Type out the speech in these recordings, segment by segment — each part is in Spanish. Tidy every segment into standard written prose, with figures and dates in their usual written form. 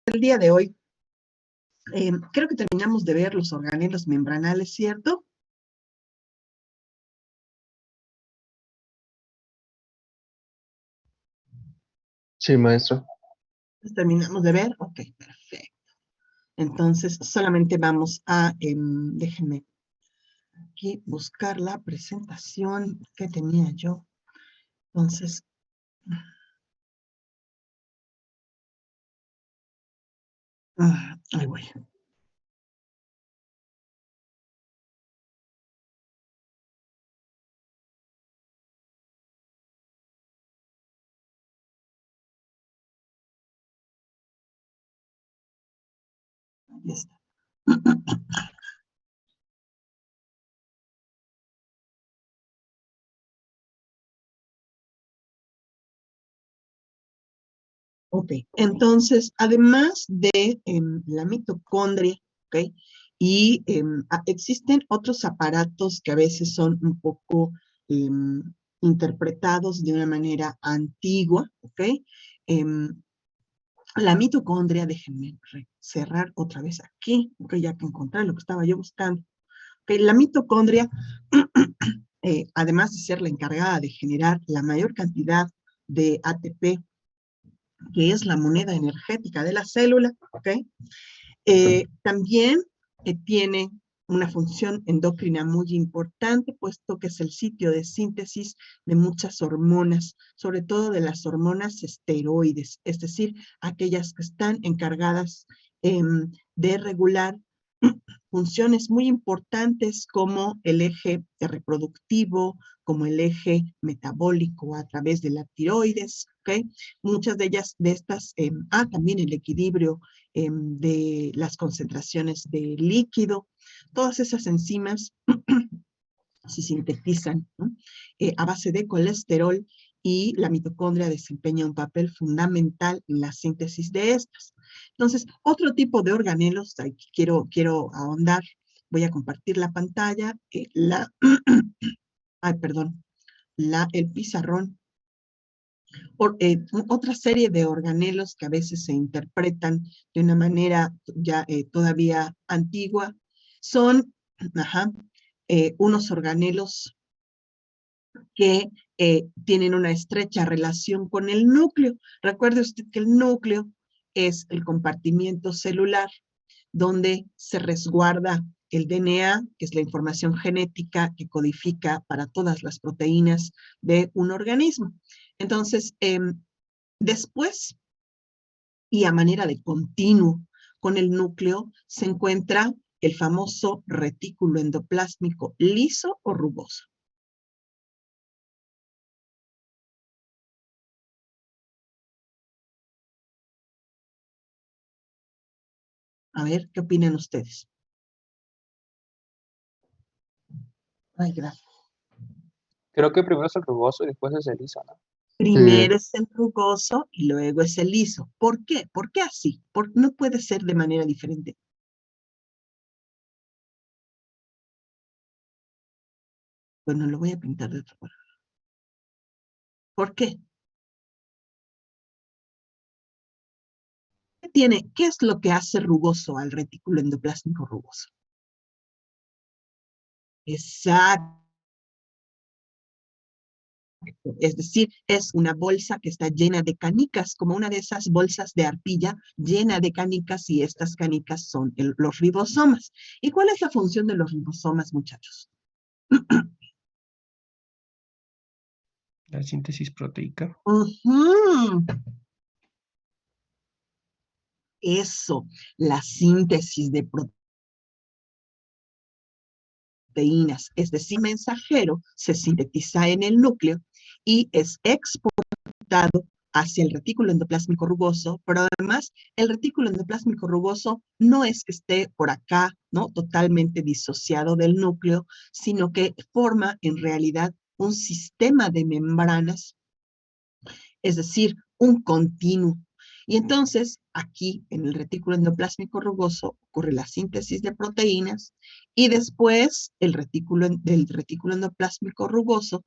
el día de hoy, creo que terminamos de ver los organelos membranales, ¿cierto? Sí, maestro. Terminamos de ver, ok, perfecto. Entonces, solamente vamos a, déjenme aquí buscar la presentación que tenía yo. Entonces, ahí voy. Ahí está. Ok, entonces, además de la mitocondria, ¿ok? Y existen otros aparatos que a veces son un poco interpretados de una manera antigua, ¿ok? Em, la mitocondria, déjenme cerrar otra vez aquí, ok, ya que encontré lo que estaba yo buscando. Ok, la mitocondria, además de ser la encargada de generar la mayor cantidad de ATP, que es la moneda energética de la célula, ¿ok? También tiene una función endocrina muy importante, puesto que es el sitio de síntesis de muchas hormonas, sobre todo de las hormonas esteroides, es decir, aquellas que están encargadas de regular funciones muy importantes como el eje reproductivo, como el eje metabólico a través de la tiroides, ¿ok? Muchas de ellas, de estas, también el equilibrio de las concentraciones de líquido, todas esas enzimas se sintetizan, ¿no? A base de colesterol y la mitocondria desempeña un papel fundamental en la síntesis de estas. Entonces, otro tipo de organelos, aquí quiero ahondar, voy a compartir la pantalla, ay, perdón, el pizarrón. Otra serie de organelos que a veces se interpretan de una manera ya todavía antigua son unos organelos que tienen una estrecha relación con el núcleo. Recuerde usted que el núcleo es el compartimiento celular donde se resguarda el DNA, que es la información genética que codifica para todas las proteínas de un organismo. Entonces, después, y a manera de continuo con el núcleo, se encuentra el famoso retículo endoplásmico liso o rugoso. A ver, ¿qué opinan ustedes? Ay, gracias. Creo que primero es el rugoso y después es el liso, ¿no? Primero es el rugoso y luego es el liso. ¿Por qué? ¿Por qué así? No puede ser de manera diferente. Bueno, lo voy a pintar de otra manera. ¿Por qué? ¿Qué es lo que hace rugoso al retículo endoplásmico rugoso? Exacto. Es decir, es una bolsa que está llena de canicas, como una de esas bolsas de arpilla llena de canicas, y estas canicas son los ribosomas. ¿Y cuál es la función de los ribosomas, muchachos? La síntesis proteica. Eso, la síntesis de proteínas, es decir, mensajero se sintetiza en el núcleo y es exportado hacia el retículo endoplásmico rugoso, pero además el retículo endoplásmico rugoso no es que esté por acá, ¿no? Totalmente disociado del núcleo, sino que forma en realidad un sistema de membranas, es decir, un continuo. Y entonces, aquí en el retículo endoplásmico rugoso ocurre la síntesis de proteínas y después del retículo endoplásmico rugoso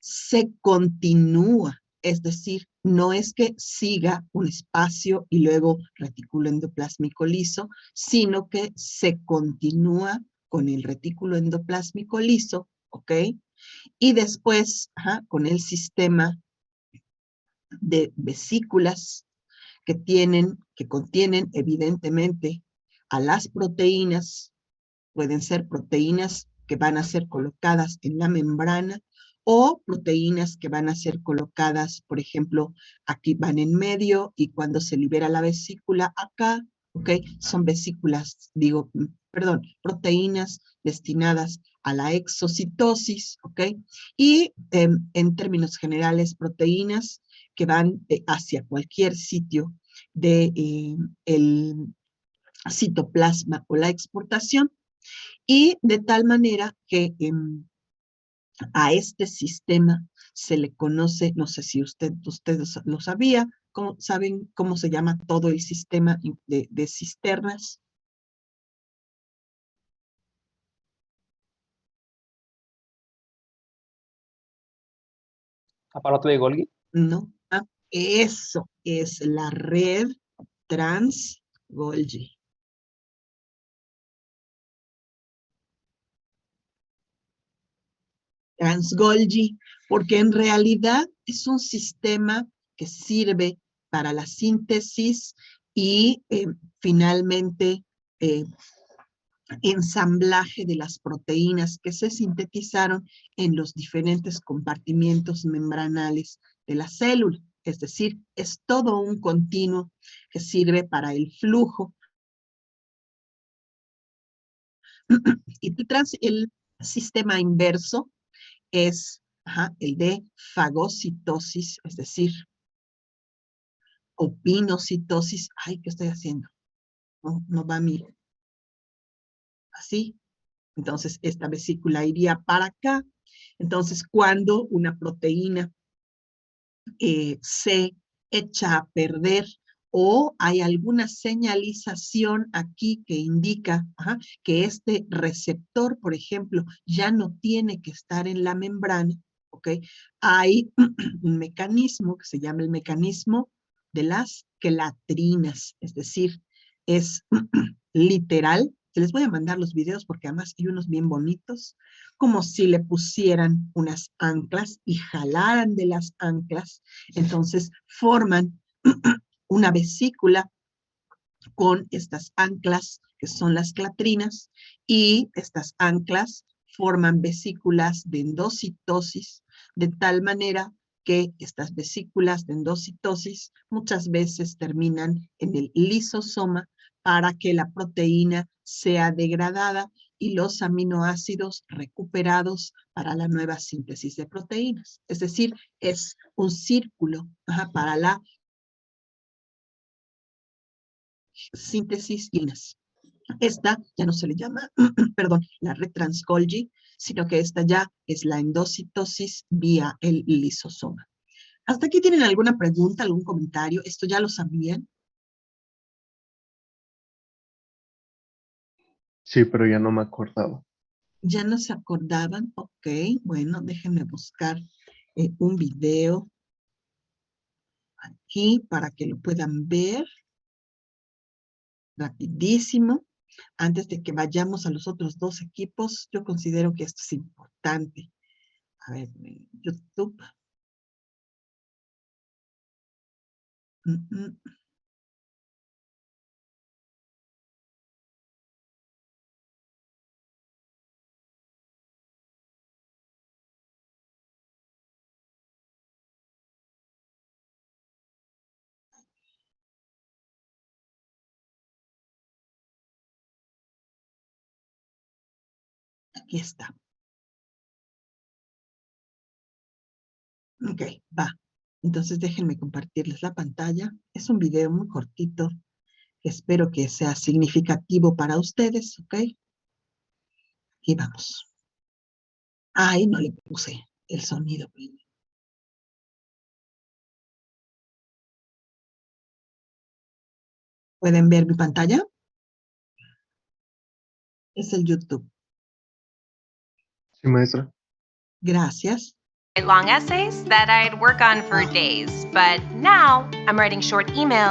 se continúa, es decir, no es que siga un espacio y luego retículo endoplásmico liso, sino que se continúa con el retículo endoplásmico liso, ¿ok? Y después, con el sistema de vesículas que contienen evidentemente a las proteínas. Pueden ser proteínas que van a ser colocadas en la membrana o proteínas que van a ser colocadas, por ejemplo, aquí van en medio y cuando se libera la vesícula acá, ¿ok? Son vesículas, perdón, proteínas destinadas a la exocitosis, ¿ok? Y en términos generales, proteínas que van hacia cualquier sitio de el citoplasma o la exportación, y de tal manera que a este sistema se le conoce, no sé si ustedes lo saben cómo se llama todo el sistema de cisternas. Aparato de Golgi. No, eso es la red Trans-Golgi. Trans-Golgi, porque en realidad es un sistema que sirve para la síntesis y finalmente ensamblaje de las proteínas que se sintetizaron en los diferentes compartimientos membranales de la célula. Es decir, es todo un continuo que sirve para el flujo. Y el sistema inverso es el de fagocitosis, es decir, o pinocitosis. Ay, ¿qué estoy haciendo? No va a mi... Así. Entonces, esta vesícula iría para acá. Entonces, cuando una proteína se echa a perder o hay alguna señalización aquí que indica que este receptor, por ejemplo, ya no tiene que estar en la membrana, ¿ok? Hay un mecanismo que se llama el mecanismo de las quelatrinas, es decir, es literal. Se les voy a mandar los videos porque además hay unos bien bonitos, como si le pusieran unas anclas y jalaran de las anclas, entonces forman una vesícula con estas anclas que son las clatrinas, y estas anclas forman vesículas de endocitosis, de tal manera que estas vesículas de endocitosis muchas veces terminan en el lisosoma para que la proteína sea degradada y los aminoácidos recuperados para la nueva síntesis de proteínas. Es decir, es un círculo para la síntesis y esta ya no se le llama, perdón, la red Trans-Golgi, sino que esta ya es la endocitosis vía el lisosoma. ¿Hasta aquí tienen alguna pregunta, algún comentario? ¿Esto ya lo sabían? Sí, pero ya no me acordaba. ¿Ya no se acordaban? Ok, bueno, déjenme buscar un video aquí para que lo puedan ver rapidísimo. Antes de que vayamos a los otros dos equipos, yo considero que esto es importante. A ver, YouTube. Aquí está. Ok, va. Entonces déjenme compartirles la pantalla. Es un video muy cortito. Espero que sea significativo para ustedes, ¿ok? Aquí vamos. Ay, no le puse el sonido. ¿Pueden ver mi pantalla? Es el YouTube. Sí, maestra. Gracias. long essays that I'd work on for days, but now I'm writing short emails.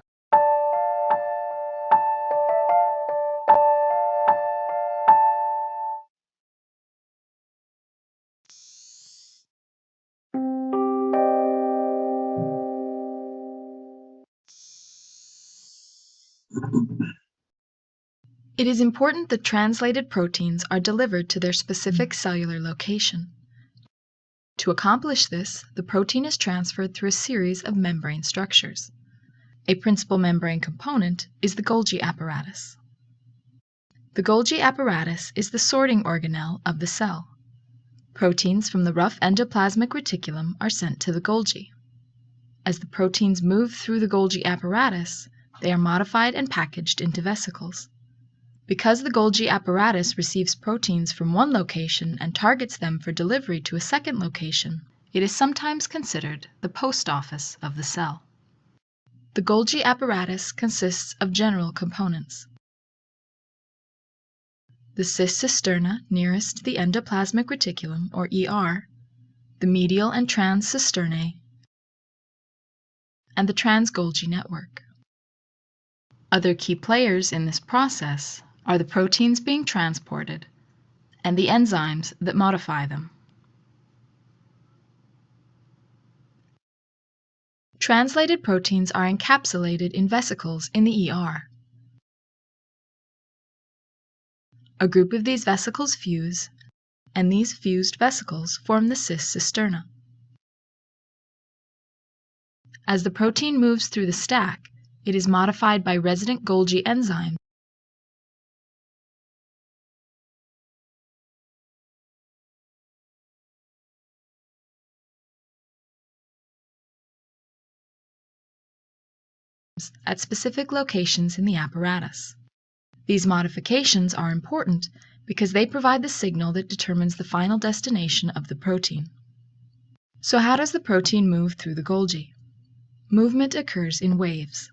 It is important that translated proteins are delivered to their specific cellular location. To accomplish this, the protein is transferred through a series of membrane structures. A principal membrane component is the Golgi apparatus. The Golgi apparatus is the sorting organelle of the cell. Proteins from the rough endoplasmic reticulum are sent to the Golgi. As the proteins move through the Golgi apparatus, they are modified and packaged into vesicles. Because the Golgi apparatus receives proteins from one location and targets them for delivery to a second location, it is sometimes considered the post office of the cell. The Golgi apparatus consists of general components. The cis cisterna nearest the endoplasmic reticulum, or ER, the medial and trans cisternae, and the trans-Golgi network. Other key players in this process are the proteins being transported and the enzymes that modify them. Translated proteins are encapsulated in vesicles in the ER. A group of these vesicles fuse, and these fused vesicles form the cis cisterna. As the protein moves through the stack, it is modified by resident Golgi enzymes at specific locations in the apparatus. These modifications are important because they provide the signal that determines the final destination of the protein. So how does the protein move through the Golgi? Movement occurs in waves.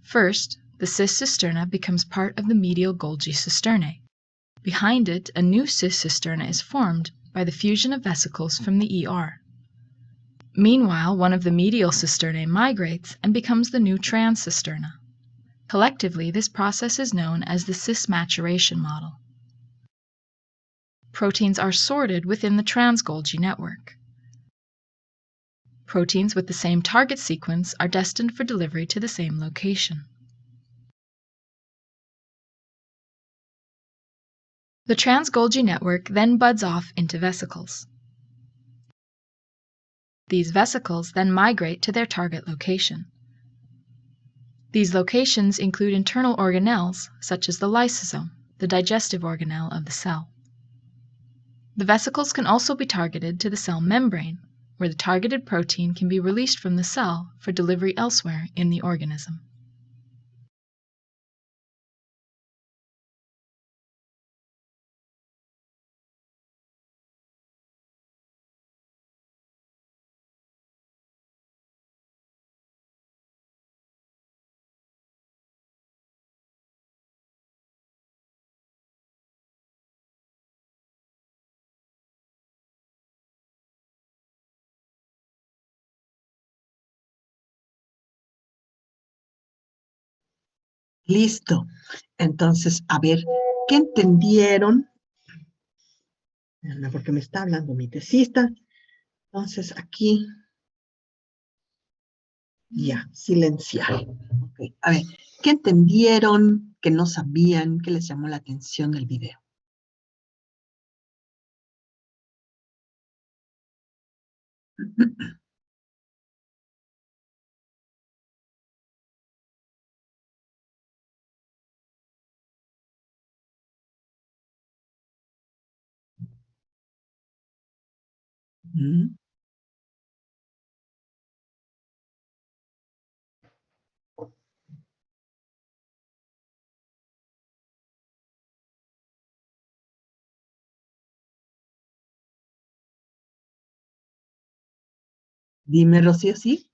First, the cis cisterna becomes part of the medial Golgi cisternae. Behind it, a new cis cisterna is formed by the fusion of vesicles from the ER. Meanwhile, one of the medial cisternae migrates and becomes the new trans cisterna. Collectively, this process is known as the cis maturation model. Proteins are sorted within the trans-Golgi network. Proteins with the same target sequence are destined for delivery to the same location. The trans-Golgi network then buds off into vesicles. These vesicles then migrate to their target location. These locations include internal organelles, such as the lysosome, the digestive organelle of the cell. The vesicles can also be targeted to the cell membrane, where the targeted protein can be released from the cell for delivery elsewhere in the organism. Listo. Entonces, a ver, ¿qué entendieron? Porque me está hablando mi tesista. Entonces, aquí, ya, silenciar. Okay. A ver, ¿qué entendieron? ¿Qué no sabían? ¿Qué les llamó la atención del video? ¿Mm? Dime, Rocío, ¿sí?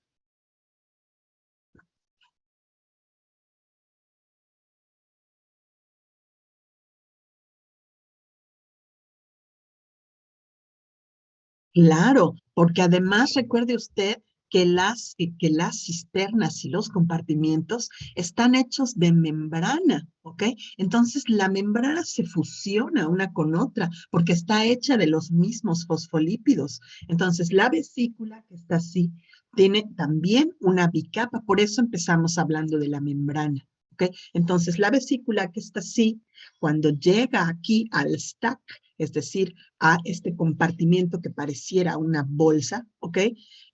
Claro, porque además recuerde usted que las cisternas y los compartimientos están hechos de membrana, ¿ok? Entonces la membrana se fusiona una con otra porque está hecha de los mismos fosfolípidos. Entonces la vesícula que está así tiene también una bicapa, por eso empezamos hablando de la membrana, ¿ok? Entonces la vesícula que está así, cuando llega aquí al stack, es decir, a este compartimiento que pareciera una bolsa, ¿ok?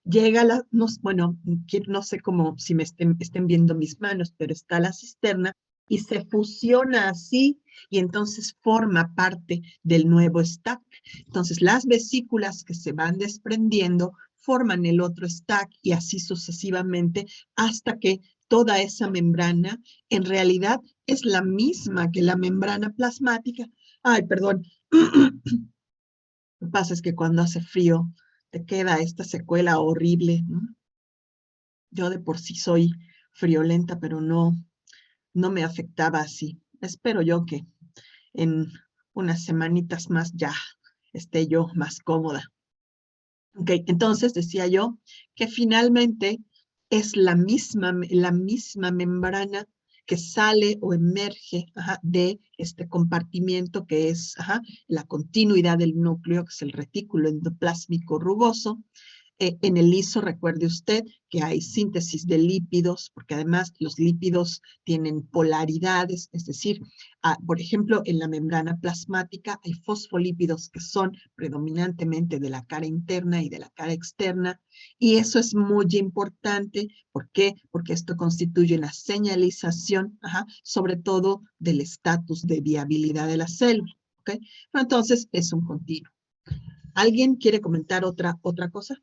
Llega bueno, no sé cómo, si me estén viendo mis manos, pero está la cisterna y se fusiona así y entonces forma parte del nuevo stack. Entonces las vesículas que se van desprendiendo forman el otro stack y así sucesivamente hasta que toda esa membrana en realidad es la misma que la membrana plasmática. Ay, perdón. Lo que pasa es que cuando hace frío te queda esta secuela horrible, ¿no? Yo de por sí soy friolenta, pero no me afectaba así. Espero yo que en unas semanitas más ya esté yo más cómoda. Ok, entonces decía yo que finalmente es la misma membrana que sale o emerge de este compartimiento que es la continuidad del núcleo, que es el retículo endoplásmico rugoso. En el liso, recuerde usted que hay síntesis de lípidos, porque además los lípidos tienen polaridades, es decir, por ejemplo, en la membrana plasmática hay fosfolípidos que son predominantemente de la cara interna y de la cara externa, y eso es muy importante. ¿Por qué? Porque esto constituye una señalización, sobre todo del estatus de viabilidad de la célula. ¿Okay? Entonces, es un continuo. ¿Alguien quiere comentar otra cosa?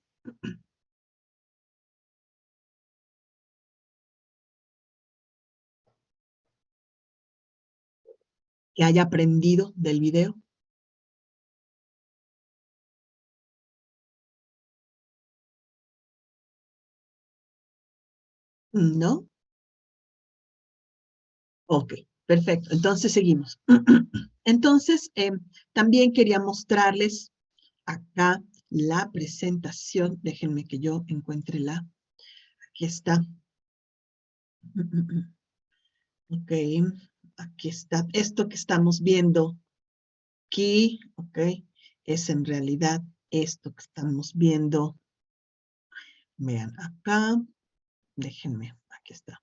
Que haya aprendido del video. ¿No? Ok, perfecto. Entonces seguimos. Entonces, también quería mostrarles acá la presentación. Déjenme que yo encuentre Aquí está. Ok, aquí está. Esto que estamos viendo aquí, ok, es en realidad esto que estamos viendo. Vean acá. Déjenme, aquí está.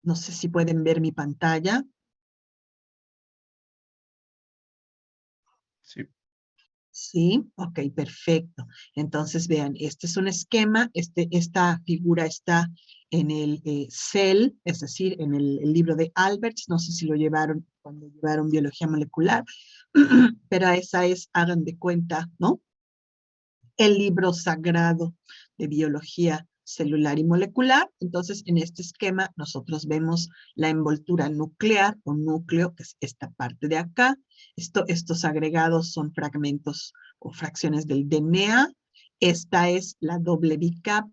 No sé si pueden ver mi pantalla. Sí. Sí, ok, perfecto. Entonces, vean, este es un esquema, esta figura está en el CEL, es decir, en el libro de Alberts, no sé si lo llevaron cuando llevaron biología molecular, pero esa es, hagan de cuenta, ¿no? El libro sagrado de biología celular y molecular. Entonces, en este esquema nosotros vemos la envoltura nuclear o núcleo, que es esta parte de acá. Estos agregados son fragmentos o fracciones del DNA. Esta es la doble bicapa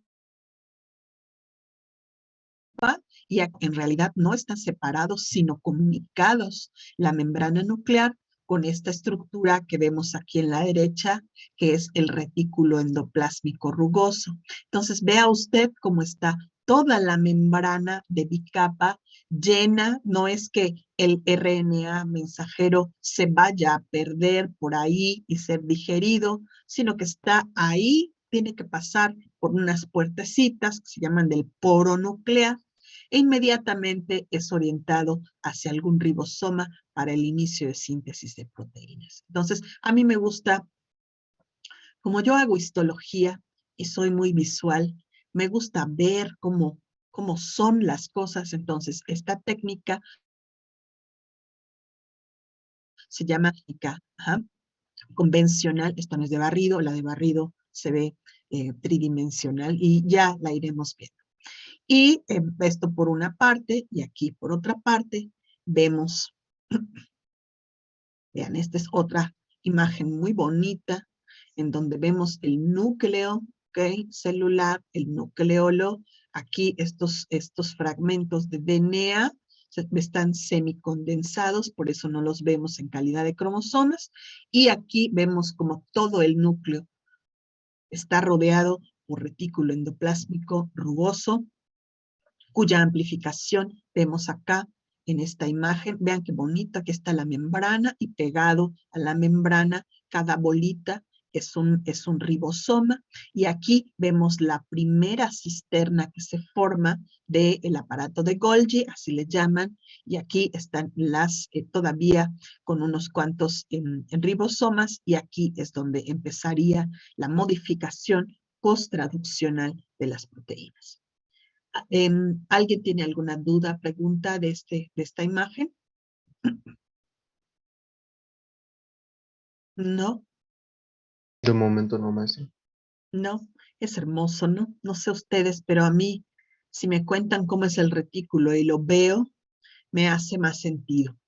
y en realidad no están separados, sino comunicados. La membrana nuclear con esta estructura que vemos aquí en la derecha, que es el retículo endoplásmico rugoso. Entonces, vea usted cómo está toda la membrana de bicapa llena. No es que el RNA mensajero se vaya a perder por ahí y ser digerido, sino que está ahí, tiene que pasar por unas puertecitas que se llaman del poro nuclear, e inmediatamente es orientado hacia algún ribosoma para el inicio de síntesis de proteínas. Entonces, a mí me gusta, como yo hago histología y soy muy visual, me gusta ver cómo son las cosas. Entonces, esta técnica se llama técnica convencional. Esta no es de barrido, la de barrido se ve tridimensional y ya la iremos viendo. Y esto por una parte, y aquí por otra parte, vemos, vean, esta es otra imagen muy bonita, en donde vemos el núcleo, ¿ok? Celular, el nucleolo. Aquí estos fragmentos de DNA están semicondensados, por eso no los vemos en calidad de cromosomas. Y aquí vemos como todo el núcleo está rodeado por retículo endoplásmico rugoso, cuya amplificación vemos acá en esta imagen. Vean qué bonito, aquí está la membrana y pegado a la membrana cada bolita es un ribosoma, y aquí vemos la primera cisterna que se forma del aparato de Golgi, así le llaman, y aquí están las todavía con unos cuantos en ribosomas, y aquí es donde empezaría la modificación post-traduccional de las proteínas. ¿Alguien tiene alguna duda, pregunta de esta imagen? No, De momento no, maestro. no, es hermoso, ¿no? No sé ustedes, pero a mí, si me cuentan cómo es el retículo y lo veo, me hace más sentido.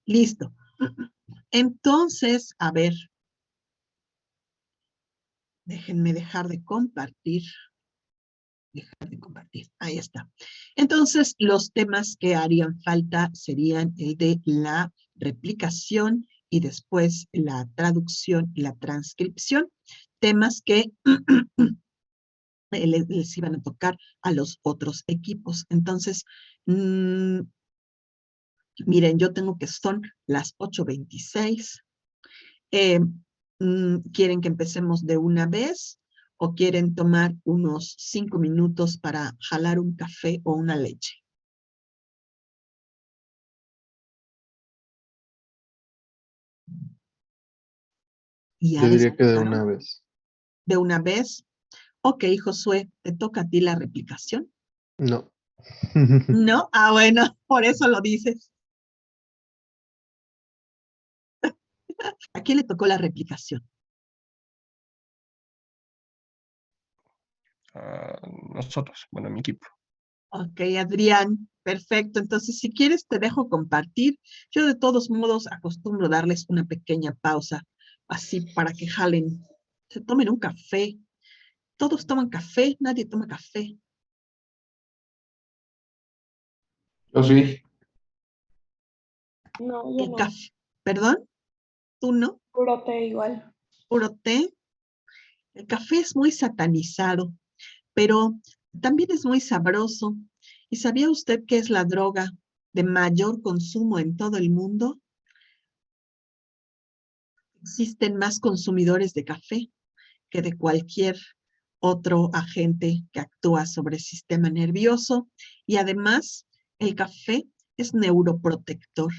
Listo. Entonces, a ver, déjenme dejar de compartir. Ahí está. Entonces, los temas que harían falta serían el de la replicación y después la traducción y la transcripción. Temas que les iban a tocar a los otros equipos. Entonces, miren, yo tengo que son las 8:26. ¿Quieren que empecemos de una vez o quieren tomar unos 5 minutos para jalar un café o una leche? ¿Y ya Yo diría que de desayunaron? una vez. ¿De una vez? Ok, Josué, ¿te toca a ti la replicación? No. ¿No? Ah, bueno, por eso lo dices. ¿A quién le tocó la replicación? Nosotros, bueno, mi equipo. Ok, Adrián, perfecto. Entonces, si quieres, te dejo compartir. Yo de todos modos acostumbro darles una pequeña pausa, así para que jalen, se tomen un café. Todos toman café, nadie toma café. Yo sí. No, yo El no. café, ¿perdón? ¿Tú no? Puro té igual. ¿Puro té? El café es muy satanizado, pero también es muy sabroso. ¿Y sabía usted que es la droga de mayor consumo en todo el mundo? Existen más consumidores de café que de cualquier otro agente que actúa sobre el sistema nervioso, y además el café es neuroprotector.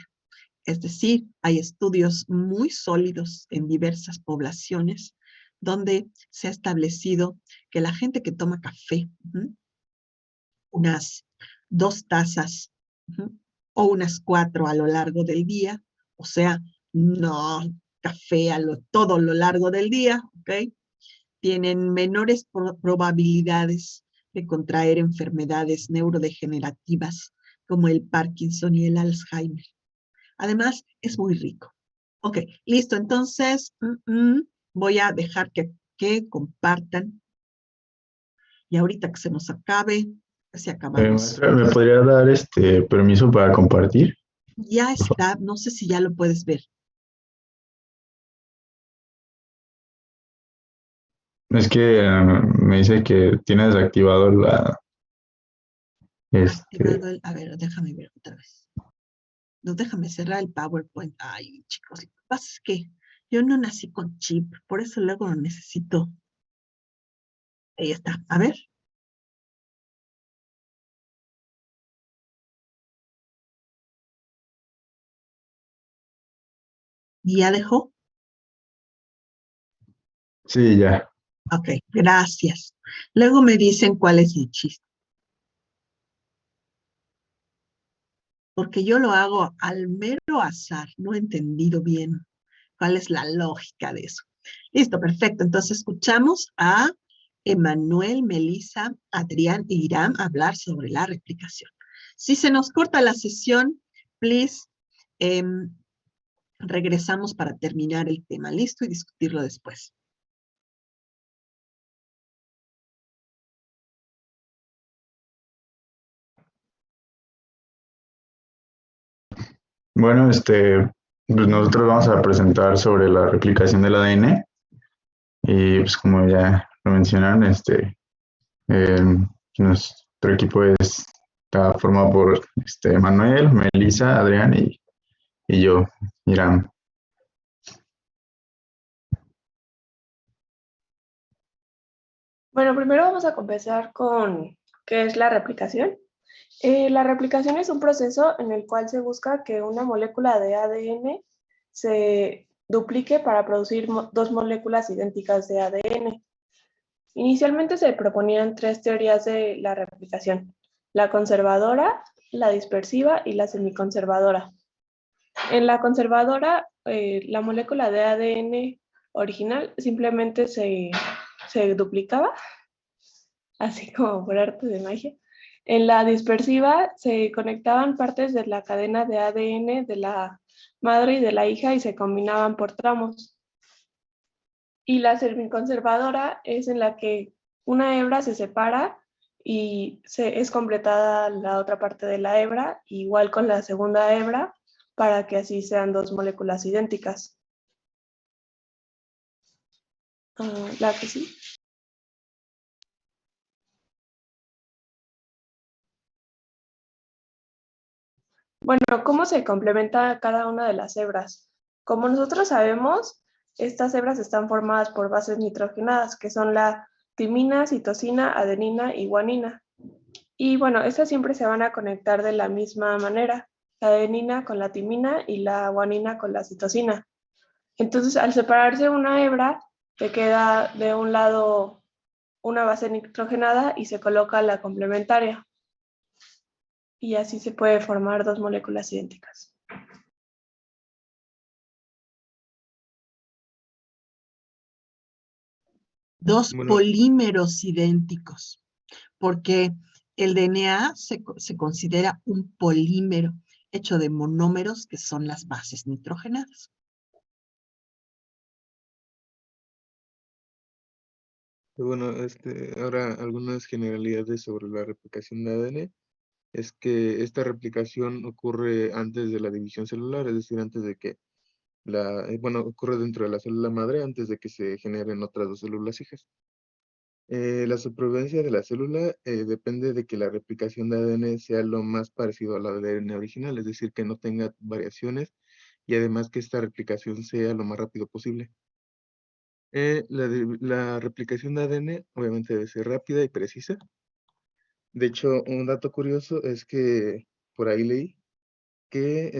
Es decir, hay estudios muy sólidos en diversas poblaciones donde se ha establecido que la gente que toma café, unas 2 tazas, o unas 4 a lo largo del día, o sea, no café todo lo largo del día, ¿ok? Tienen menores probabilidades de contraer enfermedades neurodegenerativas como el Parkinson y el Alzheimer. Además, es muy rico. Ok, listo. Entonces, voy a dejar que compartan. Y ahorita que se nos acabe, casi acabamos. Maestra, ¿me podría dar permiso para compartir? Ya está, no sé si ya lo puedes ver. Es que me dice que tiene desactivado la... A ver, déjame ver otra vez. No, déjame cerrar el PowerPoint. Ay, chicos, lo que pasa es que yo no nací con chip, por eso luego lo necesito. Ahí está, a ver. ¿Ya dejó? Sí, ya. Ok, gracias. Luego me dicen cuál es el chiste. Porque yo lo hago al mero azar, no he entendido bien cuál es la lógica de eso. Listo, perfecto. Entonces escuchamos a Emanuel, Melissa, Adrián e Irán hablar sobre la replicación. Si se nos corta la sesión, please, Regresamos para terminar el tema, ¿listo? Y discutirlo después. Bueno, pues nosotros vamos a presentar sobre la replicación del ADN y pues como ya lo mencionaron, eh, nuestro equipo está formado por Manuel, Melissa, Adrián y yo, Iram. Bueno, primero vamos a comenzar con qué es la replicación. La replicación es un proceso en el cual se busca que una molécula de ADN se duplique para producir dos moléculas idénticas de ADN. Inicialmente se proponían tres teorías de la replicación: la conservadora, la dispersiva y la semiconservadora. En la conservadora, la molécula de ADN original simplemente se duplicaba, así como por arte de magia. En la dispersiva se conectaban partes de la cadena de ADN de la madre y de la hija y se combinaban por tramos. Y la semiconservadora es en la que una hebra se separa y es completada la otra parte de la hebra, igual con la segunda hebra, para que así sean dos moléculas idénticas. La que sí. Bueno, ¿cómo se complementa cada una de las hebras? Como nosotros sabemos, estas hebras están formadas por bases nitrogenadas, que son la timina, citosina, adenina y guanina. Y bueno, estas siempre se van a conectar de la misma manera, la adenina con la timina y la guanina con la citosina. Entonces, al separarse una hebra, te queda de un lado una base nitrogenada y se coloca la complementaria. Y así se puede formar dos moléculas idénticas. Dos Bueno. polímeros idénticos, porque el DNA se considera un polímero hecho de monómeros que son las bases nitrogenadas. Bueno, ahora algunas generalidades sobre la replicación de ADN es que esta replicación ocurre antes de la división celular, es decir, antes de que ocurre dentro de la célula madre antes de que se generen otras dos células hijas. La supervivencia de la célula depende de que la replicación de ADN sea lo más parecido al ADN original, es decir, que no tenga variaciones y además que esta replicación sea lo más rápido posible. La replicación de ADN obviamente debe ser rápida y precisa. De hecho, un dato curioso es que por ahí leí que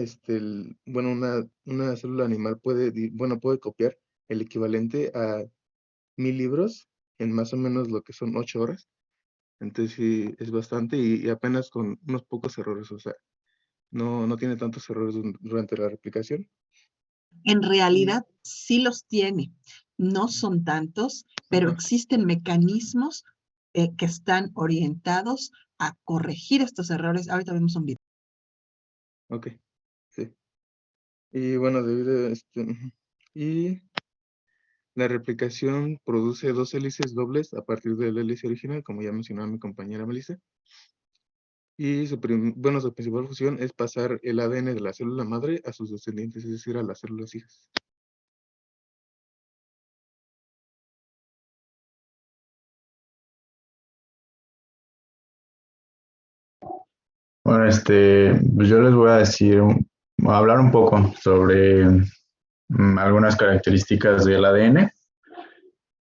una célula animal puede copiar el equivalente a 1000 libros en más o menos lo que son 8 horas. Entonces sí, es bastante y apenas con unos pocos errores, o sea, no tiene tantos errores durante la replicación. En realidad sí los tiene, no son tantos, pero Ajá. existen mecanismos que están orientados a corregir estos errores. Ahorita vemos un video. Ok, sí. Y bueno, debido a y la replicación produce dos hélices dobles a partir de la hélice original, como ya mencionaba mi compañera Melissa. Y su principal función es pasar el ADN de la célula madre a sus descendientes, es decir, a las células hijas. Bueno, pues yo les voy a hablar un poco sobre algunas características del ADN.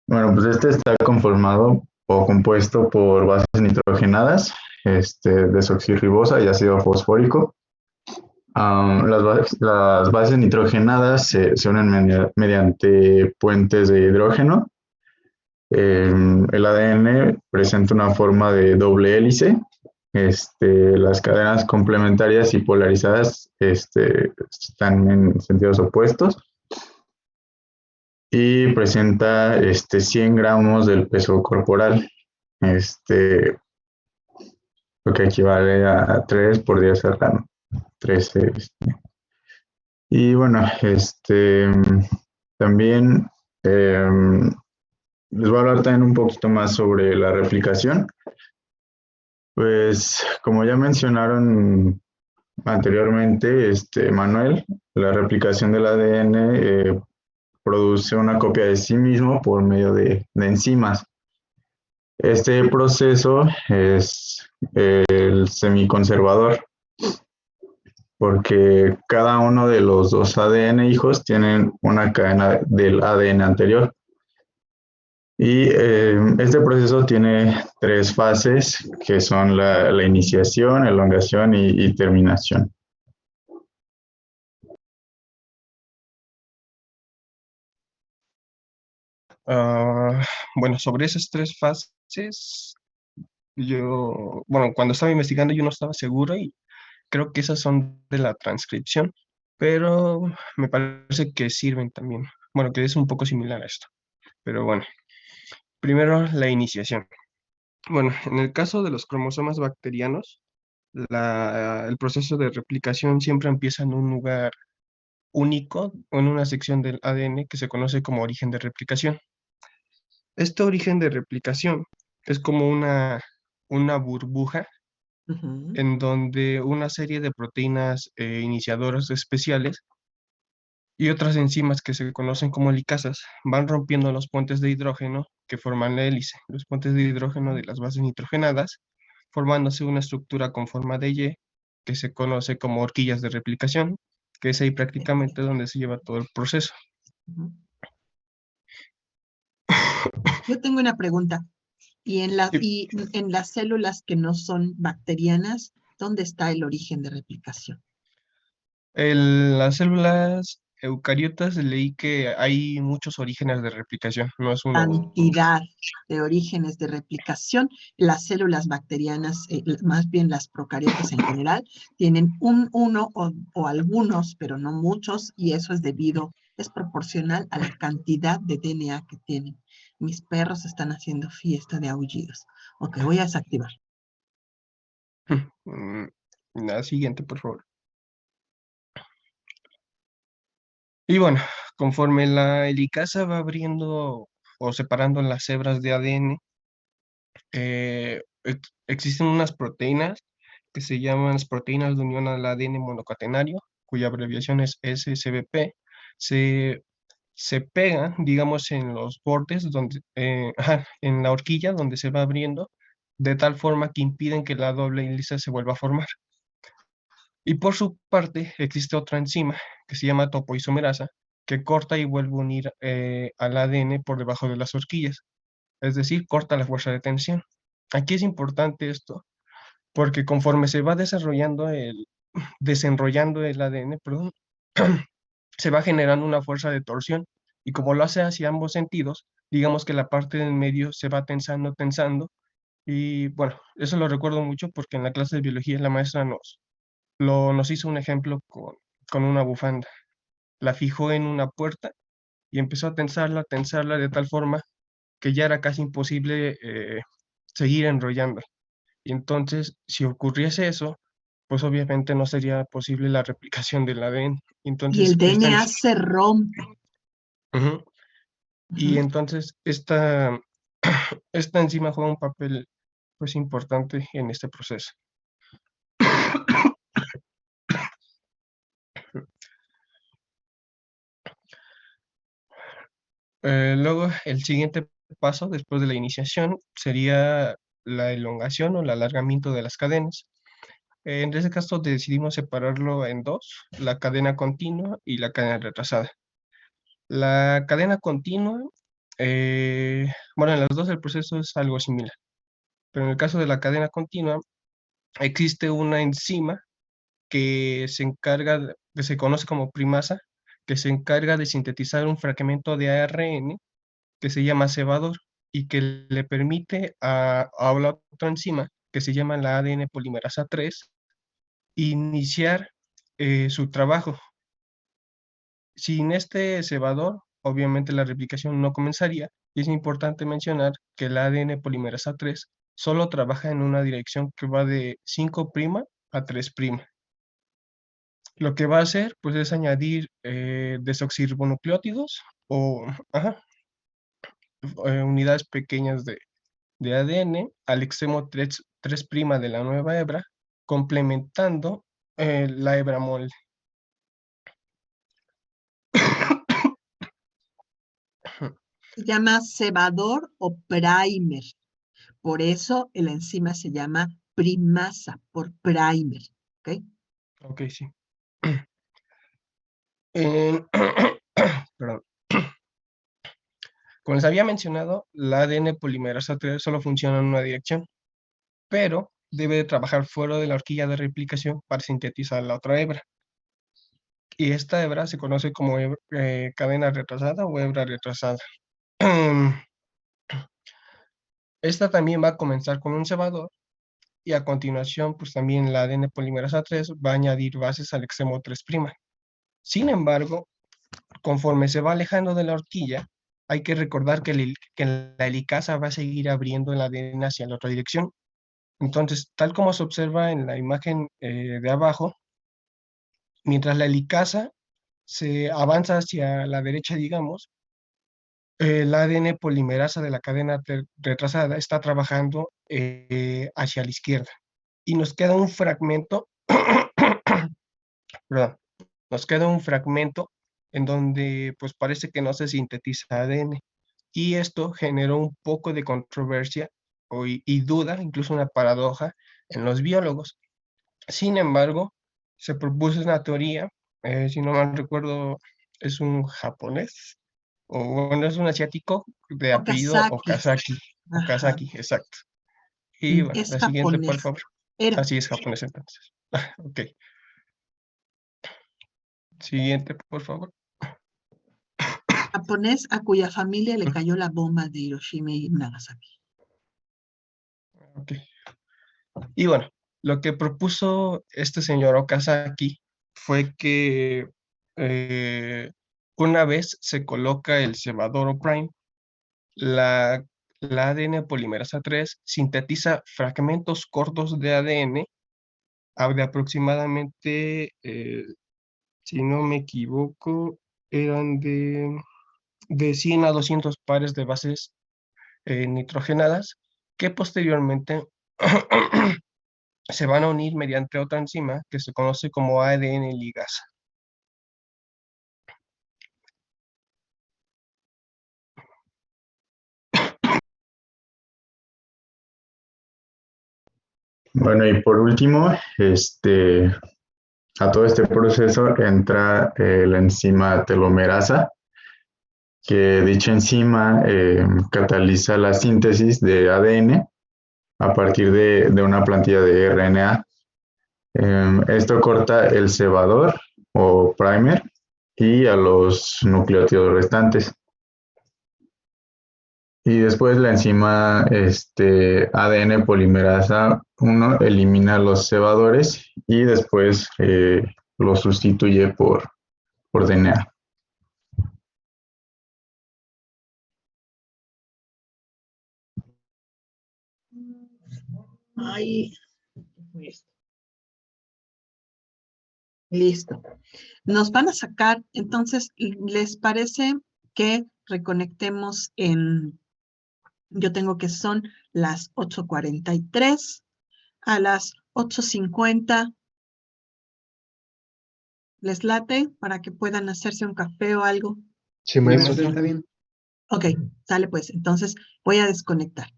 Bueno, pues está conformado o compuesto por bases nitrogenadas, desoxirribosa y ácido fosfórico. Las bases nitrogenadas se unen mediante puentes de hidrógeno. El ADN presenta una forma de doble hélice. Las cadenas complementarias y polarizadas están en sentidos opuestos. Y presenta 100 gramos del peso corporal, lo que equivale a 3 por 10 serrano, 13. Y bueno, también les voy a hablar también un poquito más sobre la replicación. Pues como ya mencionaron anteriormente, Manuel, la replicación del ADN produce una copia de sí mismo por medio de enzimas. Este proceso es el semiconservador, porque cada uno de los dos ADN hijos tienen una cadena del ADN anterior. Y este proceso tiene tres fases, que son la iniciación, elongación y terminación. Bueno, sobre esas tres fases, bueno, cuando estaba investigando yo no estaba seguro y creo que esas son de la transcripción, pero me parece que sirven también. Bueno, que es un poco similar a esto. Pero bueno, primero la iniciación. Bueno, en el caso de los cromosomas bacterianos, el proceso de replicación siempre empieza en un lugar único o en una sección del ADN que se conoce como origen de replicación. Este origen de replicación es como una burbuja Ujú. en donde una serie de proteínas iniciadoras especiales y otras enzimas que se conocen como helicasas van rompiendo los puentes de hidrógeno que forman la hélice, los puentes de hidrógeno de las bases nitrogenadas, formándose una estructura con forma de Y que se conoce como horquillas de replicación, que es ahí prácticamente donde se lleva todo el proceso. Ujú. Yo tengo una pregunta. Y Y en las células que no son bacterianas, ¿dónde está el origen de replicación? las células eucariotas leí que hay muchos orígenes de replicación, no es uno o dos. Cantidad de orígenes de replicación. Las células bacterianas, más bien las procariotas en general, tienen uno o algunos, pero no muchos, y eso es proporcional a la cantidad de DNA que tienen. Mis perros están haciendo fiesta de aullidos. Ok, voy a desactivar. Mm, La siguiente, por favor. Y bueno, conforme la helicasa va abriendo o separando las hebras de ADN, existen unas proteínas que se llaman las proteínas de unión al ADN monocatenario, cuya abreviación es SCBP. Se, se pegan, digamos, en los bordes, en la horquilla donde se va abriendo, de tal forma que impiden que la doble hélice se vuelva a formar. Y por su parte, existe otra enzima que se llama topoisomerasa, que corta y vuelve a unir al ADN por debajo de las horquillas, es decir, corta la fuerza de tensión. Aquí es importante esto, porque conforme se va desenrollando el ADN, perdón, se va generando una fuerza de torsión, y como lo hace hacia ambos sentidos, digamos que la parte del medio se va tensando, tensando, y bueno, eso lo recuerdo mucho porque en la clase de biología la maestra nos hizo un ejemplo con una bufanda. La fijó en una puerta y empezó a tensarla de tal forma que ya era casi imposible seguir enrollando. Y entonces, si ocurriese eso, pues obviamente no sería posible la replicación del ADN. Y el Entonces, DNA se rompe. Ujú. Y Ujú. entonces esta enzima juega un papel pues importante en este proceso. Luego, el siguiente paso después de la iniciación sería la elongación o el alargamiento de las cadenas. En este caso decidimos separarlo en dos, la cadena continua y la cadena retrasada. La cadena continua, bueno, en las dos el proceso es algo similar, pero en el caso de la cadena continua existe una enzima que que se conoce como primasa, que se encarga de sintetizar un fragmento de ARN que se llama cebador y que le permite a la otra enzima, que se llama la ADN polimerasa 3, iniciar su trabajo. Sin este cebador, obviamente la replicación no comenzaría, y es importante mencionar que el ADN polimerasa 3 solo trabaja en una dirección que va de 5' a 3'. lo que va a hacer pues es añadir desoxirribonucleótidos o unidades pequeñas de ADN al extremo 3' de la nueva hebra, complementando la hebra molde. Se llama cebador o primer. Por eso la enzima se llama primasa, por primer. ¿Ok? Ok, sí. En- Perdón. Como les había mencionado, la ADN polimerasa 3 solo funciona en una dirección, pero debe de trabajar fuera de la horquilla de replicación para sintetizar la otra hebra. Y esta hebra se conoce como cadena retrasada o hebra retrasada. Esta también va a comenzar con un cebador y a continuación, pues también la ADN polimerasa 3 va a añadir bases al extremo 3'. Sin embargo, conforme se va alejando de la horquilla, hay que recordar que la helicasa va a seguir abriendo el ADN hacia la otra dirección. Entonces, tal como se observa en la imagen de abajo, mientras la helicasa se avanza hacia la derecha, digamos, el ADN polimerasa de la cadena retrasada está trabajando hacia la izquierda. Y nos queda un fragmento, perdón, nos queda un fragmento en donde pues parece que no se sintetiza ADN. Y esto generó un poco de controversia y duda, incluso una paradoja en los biólogos. Sin embargo, se propuso una teoría, si no mal recuerdo, es un japonés, o bueno, es un asiático de apellido Okazaki. Okazaki. Ajá. Okazaki, exacto. Y bueno, Es la siguiente, por japonés. favor. Era Así es japonés entonces. Ok. Siguiente, por favor. japonés a cuya familia le cayó la bomba de Hiroshima y Nagasaki. Ok. Y bueno, lo que propuso este señor Okazaki fue que una vez se coloca el cebador o prime, la ADN polimerasa 3 sintetiza fragmentos cortos de ADN de aproximadamente, si no me equivoco, eran de 100 a 200 pares de bases nitrogenadas que posteriormente se van a unir mediante otra enzima que se conoce como ADN ligasa. Bueno, y por último, a todo este proceso entra la enzima telomerasa, que dicha enzima cataliza la síntesis de ADN a partir de una plantilla de RNA. Esto corta el cebador o primer y a los nucleótidos restantes. Y después la enzima ADN polimerasa 1 elimina los cebadores y después los sustituye por DNA. Ay, ¿qué fue esto? Listo. Nos van a sacar, entonces, ¿les parece que reconectemos yo tengo que son las 8:43, a las 8:50, ¿les late? Para que puedan hacerse un café o algo. Sí, maestro. Sí, está bien. Ok, sale pues, entonces voy a desconectar.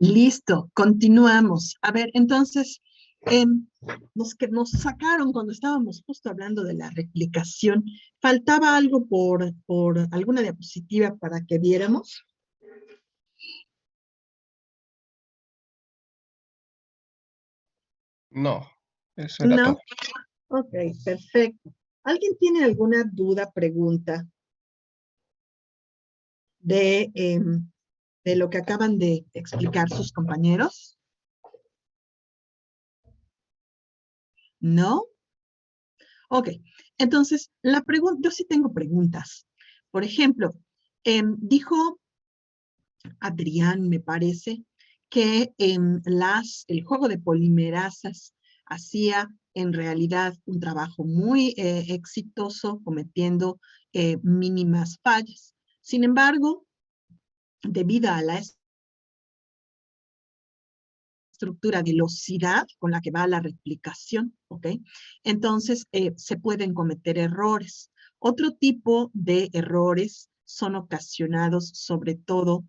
Listo, continuamos. A ver, entonces, nos sacaron cuando estábamos justo hablando de la replicación. ¿Faltaba algo por alguna diapositiva para que viéramos? No, eso era No. todo. Ok, perfecto. ¿Alguien tiene alguna duda, pregunta de lo que acaban de explicar sus compañeros? ¿No? Ok, entonces, yo sí tengo preguntas. Por ejemplo, Dijo Adrián, me parece, que el juego de polimerasas hacía en realidad un trabajo muy exitoso, cometiendo mínimas fallas. Sin embargo, debido a la estructura de velocidad con la que va la replicación, ¿ok? Entonces, se pueden cometer errores. Otro tipo de errores son ocasionados sobre todo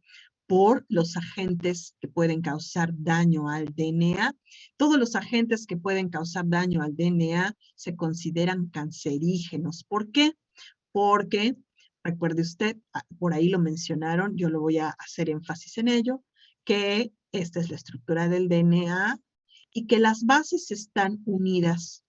por los agentes que pueden causar daño al DNA. Todos los agentes que pueden causar daño al DNA se consideran cancerígenos. ¿Por qué? Porque, recuerde usted, por ahí lo mencionaron, yo lo voy a hacer énfasis en ello, que esta es la estructura del DNA y que las bases están unidas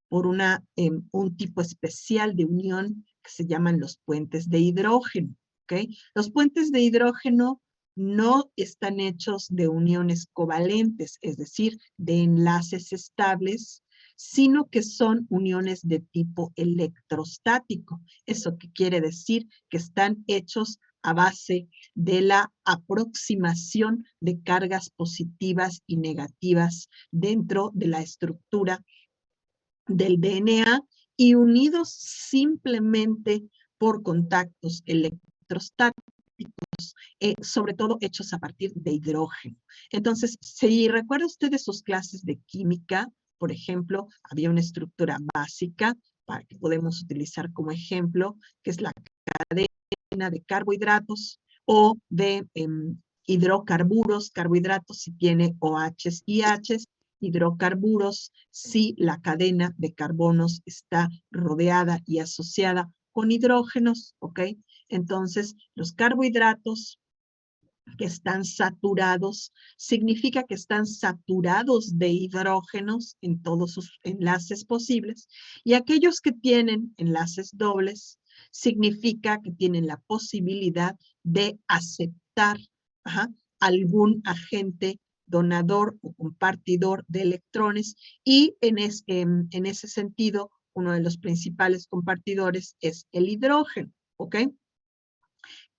por un tipo especial de unión que se llaman los puentes de hidrógeno. ¿Okay? Los puentes de hidrógeno no están hechos de uniones covalentes, es decir, de enlaces estables, sino que son uniones de tipo electrostático. ¿Eso qué quiere decir? Que están hechos a base de la aproximación de cargas positivas y negativas dentro de la estructura del DNA y unidos simplemente por contactos electrostáticos, sobre todo hechos a partir de hidrógeno. Entonces, si recuerda usted de sus clases de química, por ejemplo, había una estructura básica para que podemos utilizar como ejemplo, que es la cadena de carbohidratos o de hidrocarburos, carbohidratos si tiene OHs y Hs, hidrocarburos si la cadena de carbonos está rodeada y asociada con hidrógenos, ¿ok? Entonces, los carbohidratos que están saturados, significa que están saturados de hidrógenos en todos sus enlaces posibles, y aquellos que tienen enlaces dobles, significa que tienen la posibilidad de aceptar algún agente donador o compartidor de electrones, y en ese sentido, uno de los principales compartidores es el hidrógeno, ¿ok?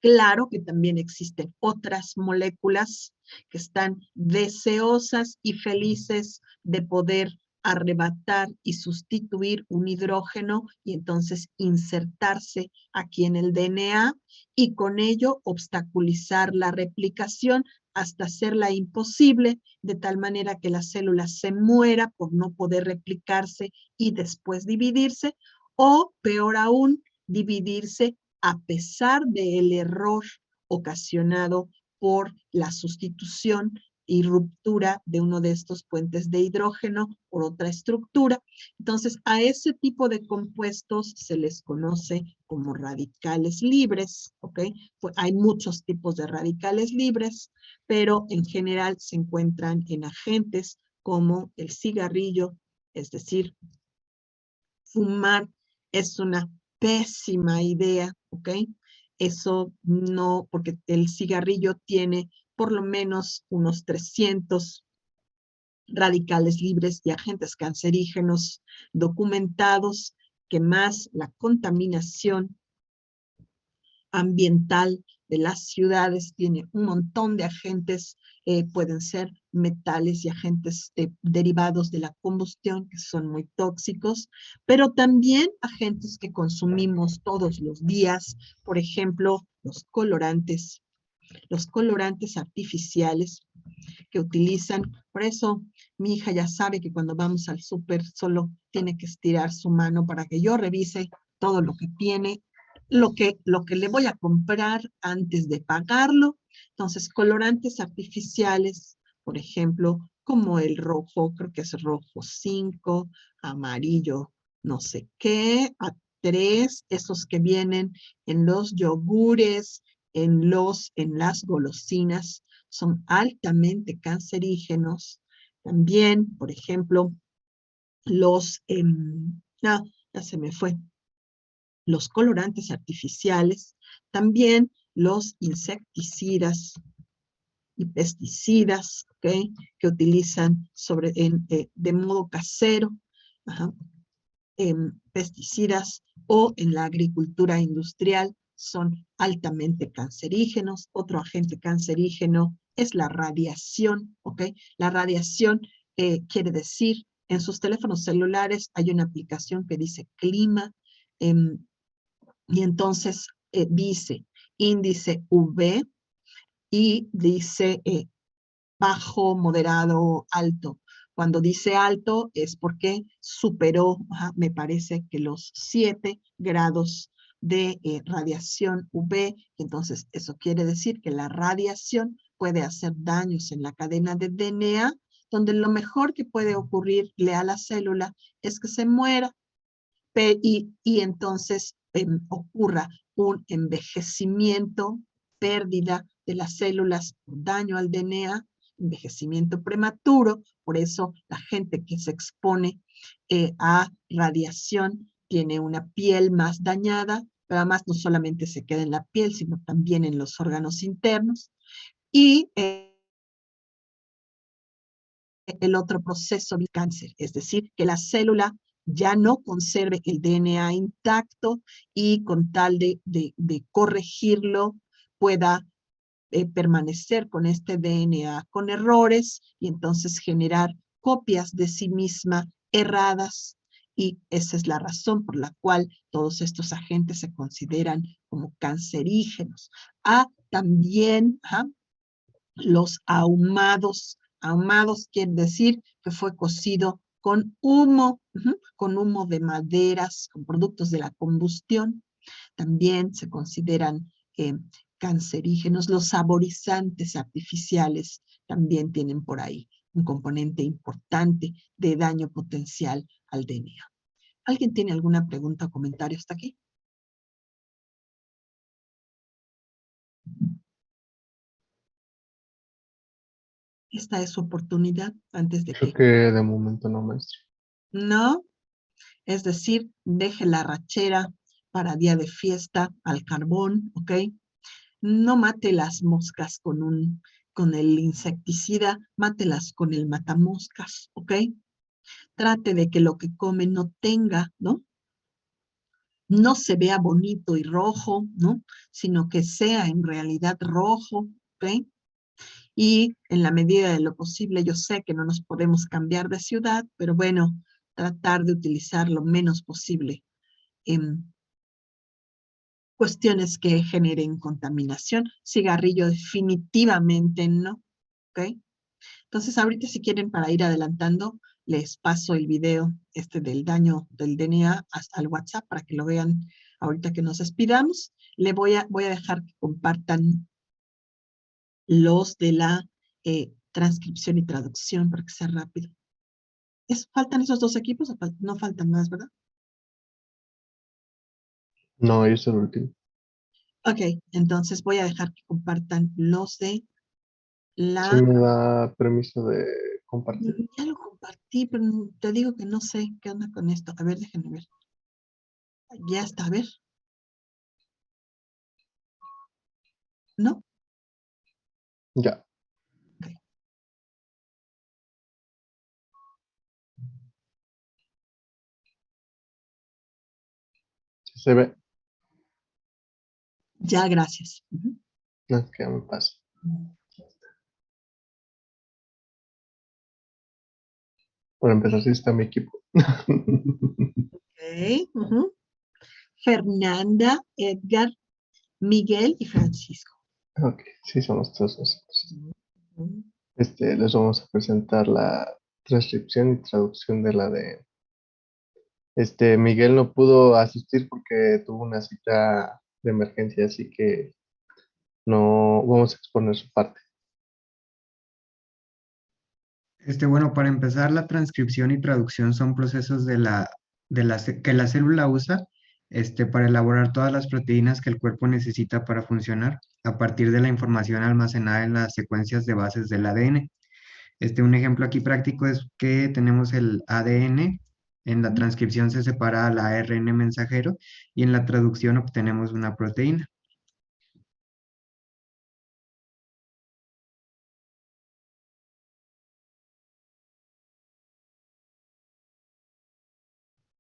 Claro que también existen otras moléculas que están deseosas y felices de poder arrebatar y sustituir un hidrógeno y entonces insertarse aquí en el DNA y con ello obstaculizar la replicación hasta hacerla imposible, de tal manera que la célula se muera por no poder replicarse y después dividirse, o peor aún, dividirse a pesar del error ocasionado por la sustitución y ruptura de uno de estos puentes de hidrógeno por otra estructura. Entonces, a ese tipo de compuestos se les conoce como radicales libres, ¿ok? Pues hay muchos tipos de radicales libres, pero en general se encuentran en agentes como el cigarrillo, es decir, fumar es una pésima idea, ¿ok? Eso no, porque el cigarrillo tiene por lo menos unos 300 radicales libres y agentes cancerígenos documentados, que más la contaminación ambiental de las ciudades tiene un montón de agentes, pueden ser metales y agentes derivados de la combustión que son muy tóxicos, pero también agentes que consumimos todos los días, por ejemplo, los colorantes artificiales que utilizan. Por eso mi hija ya sabe que cuando vamos al súper solo tiene que estirar su mano para que yo revise todo lo que tiene, lo que le voy a comprar antes de pagarlo. Entonces, colorantes artificiales, por ejemplo, como el rojo, creo que es rojo 5, amarillo, no sé qué, a 3, esos que vienen en los yogures, en las golosinas, son altamente cancerígenos. También, por ejemplo, ya se me fue, los colorantes artificiales, también los insecticidas y pesticidas, ¿okay? Que utilizan de modo casero, pesticidas, o en la agricultura industrial son altamente cancerígenos. Otro agente cancerígeno es la radiación, ¿ok? La radiación quiere decir, en sus teléfonos celulares hay una aplicación que dice clima, y entonces dice índice UV y dice bajo, moderado, alto. Cuando dice alto es porque superó, me parece que los 7 grados de radiación UV. Entonces, eso quiere decir que la radiación puede hacer daños en la cadena de DNA, donde lo mejor que puede ocurrirle a la célula es que se muera y entonces ocurra un envejecimiento, pérdida de las células, daño al DNA, envejecimiento prematuro. Por eso la gente que se expone a radiación tiene una piel más dañada, pero además no solamente se queda en la piel, sino también en los órganos internos. Y el otro proceso de cáncer, es decir, que la célula ya no conserve el DNA intacto y con tal de corregirlo pueda permanecer con este DNA con errores y entonces generar copias de sí misma erradas. Y esa es la razón por la cual todos estos agentes se consideran como cancerígenos. También los ahumados. Ahumados quiere decir que fue cocido con humo de maderas, con productos de la combustión. También se consideran cancerígenos. Los saborizantes artificiales también tienen por ahí un componente importante de daño potencial al DNA. ¿Alguien tiene alguna pregunta o comentario hasta aquí? Esta es su oportunidad antes de Creo que... que de momento no, maestro. No, es decir, deje la rachera para día de fiesta al carbón, ¿ok? No mate las moscas con el insecticida, mátelas con el matamoscas, ¿ok? Trate de que lo que come no tenga, ¿no? No se vea bonito y rojo, ¿no? Sino que sea en realidad rojo, ¿ok? Y en la medida de lo posible, yo sé que no nos podemos cambiar de ciudad, pero bueno, tratar de utilizar lo menos posible cuestiones que generen contaminación. Cigarrillo definitivamente no, ¿ok? Entonces ahorita si quieren para ir adelantando, les paso el video del daño del DNA al WhatsApp para que lo vean ahorita que nos despidamos. Voy a dejar que compartan los de la transcripción y traducción para que sea rápido. ¿Faltan esos 2 equipos o no faltan más, verdad? No, yo soy el último. Ok, entonces voy a dejar que compartan los de la... ¿Sí me da permiso de compartir? Ya lo compartí, pero te digo que no sé qué onda con esto. A ver, déjenme ver. Ya está, a ver. ¿No? Ya. Ok. Sí se ve. Ya, gracias. Ujú. No, es que ya me pasa. Por empezar, sí está mi equipo. Ok, ujú. Fernanda, Edgar, Miguel y Francisco. Ok, sí somos todos nosotros. Ujú. Les vamos a presentar la transcripción y traducción de la de... Miguel no pudo asistir porque tuvo una cita de emergencia, así que no vamos a exponer su parte. Bueno, para empezar, la transcripción y traducción son procesos que la célula usa para elaborar todas las proteínas que el cuerpo necesita para funcionar a partir de la información almacenada en las secuencias de bases del ADN. Un ejemplo aquí práctico es que tenemos el ADN, en la transcripción se separa al ARN mensajero y en la traducción obtenemos una proteína.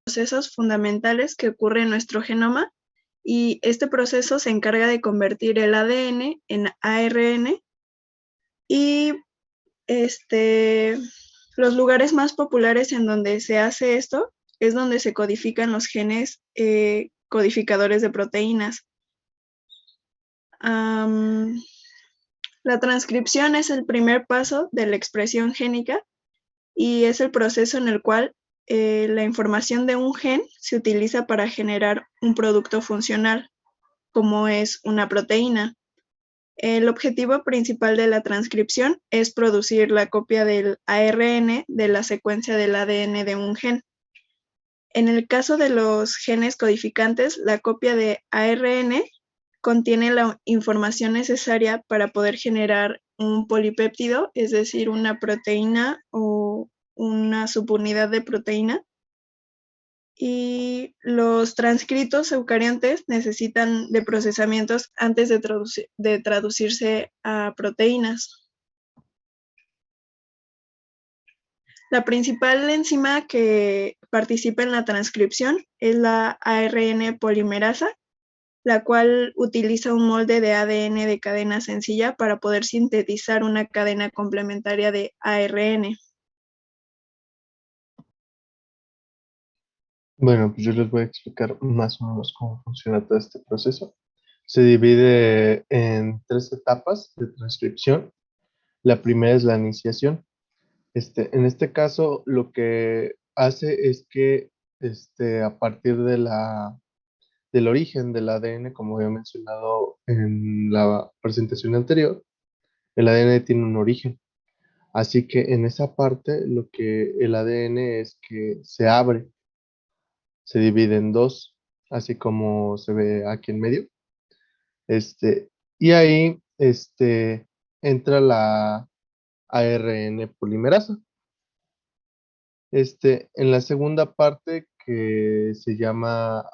Procesos fundamentales que ocurren en nuestro genoma y este proceso se encarga de convertir el ADN en ARN y los lugares más populares en donde se hace esto es donde se codifican los genes codificadores de proteínas. La transcripción es el primer paso de la expresión génica y es el proceso en el cual la información de un gen se utiliza para generar un producto funcional, como es una proteína. El objetivo principal de la transcripción es producir la copia del ARN de la secuencia del ADN de un gen. En el caso de los genes codificantes, la copia de ARN contiene la información necesaria para poder generar un polipéptido, es decir, una proteína o una subunidad de proteína. Y los transcritos eucariontes necesitan de procesamientos antes de traducirse a proteínas. La principal enzima que participa en la transcripción es la ARN polimerasa, la cual utiliza un molde de ADN de cadena sencilla para poder sintetizar una cadena complementaria de ARN. Bueno, pues yo les voy a explicar más o menos cómo funciona todo este proceso. Se divide en 3 etapas de transcripción. La primera es la iniciación. En este caso, lo que hace es que a partir del origen del ADN, como había mencionado en la presentación anterior, el ADN tiene un origen. Así que en esa parte, lo que el ADN es que se abre, se divide en 2, así como se ve aquí en medio. Y ahí entra la ARN polimerasa. En la segunda parte, que se llama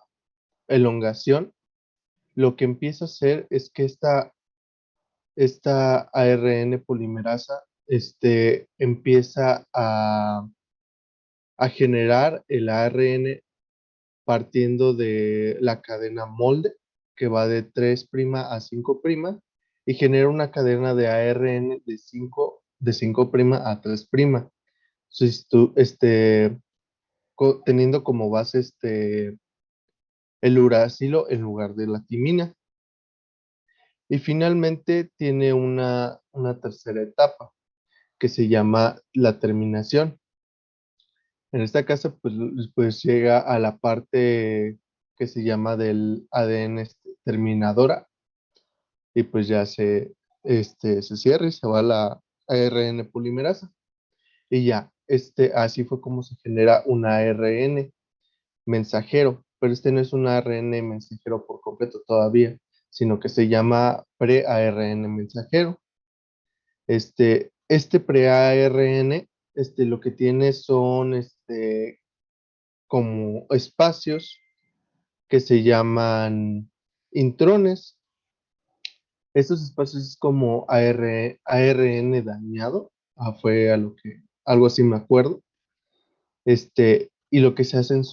elongación, lo que empieza a hacer es que esta ARN polimerasa empieza a generar el ARN partiendo de la cadena molde, que va de 3' a 5' y genera una cadena de ARN de 5' a 3'. Entonces, teniendo como base el uracilo en lugar de la timina. Y finalmente tiene una tercera etapa que se llama la terminación. En esta caso, pues llega a la parte que se llama del ADN terminadora y pues ya se cierra y se va a la ARN polimerasa. Y ya, así fue como se genera un ARN mensajero, pero no es un ARN mensajero por completo todavía, sino que se llama pre-ARN mensajero. Este pre-ARN, lo que tiene son como espacios que se llaman intrones. Estos espacios es como ARN dañado, fue algo así me acuerdo. Y lo que se hacen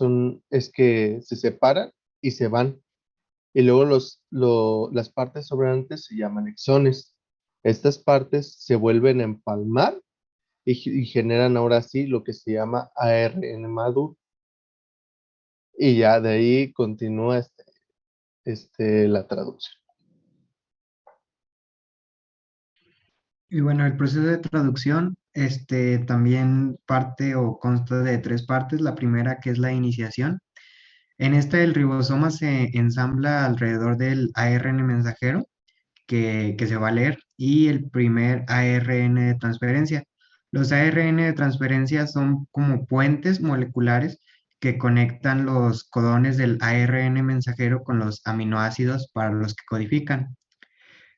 es que se separan y se van. Y luego las partes sobrantes se llaman exones. Estas partes se vuelven a empalmar y generan ahora sí lo que se llama ARN maduro. Y ya de ahí continúa la traducción. Y bueno, el proceso de traducción también parte o consta de 3 partes. La primera, que es la iniciación. En esta, el ribosoma se ensambla alrededor del ARN mensajero que se va a leer y el primer ARN de transferencia. Los ARN de transferencia son como puentes moleculares que conectan los codones del ARN mensajero con los aminoácidos para los que codifican.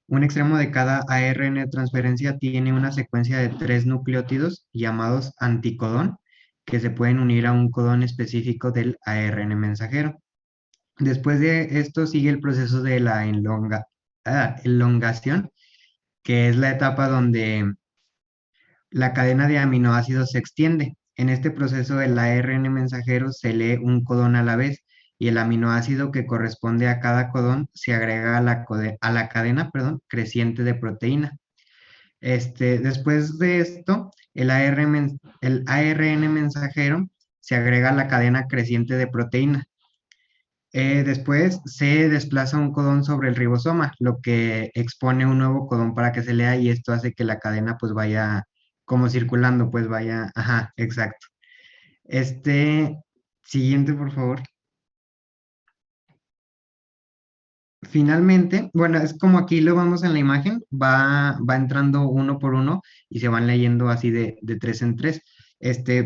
Un extremo de cada ARN de transferencia tiene una secuencia de 3 nucleótidos llamados anticodón que se pueden unir a un codón específico del ARN mensajero. Después de esto sigue el proceso de la elongación, que es la etapa donde la cadena de aminoácidos se extiende. En este proceso el ARN mensajero se lee un codón a la vez y el aminoácido que corresponde a cada codón se agrega a la cadena, perdón, creciente de proteína. Después de esto, el ARN mensajero se agrega a la cadena creciente de proteína. Después se desplaza un codón sobre el ribosoma, lo que expone un nuevo codón para que se lea y esto hace que la cadena pues vaya como circulando, pues vaya, ajá, exacto. Siguiente, por favor. Finalmente, bueno, es como aquí lo vemos en la imagen, va entrando uno por uno y se van leyendo así de tres en tres.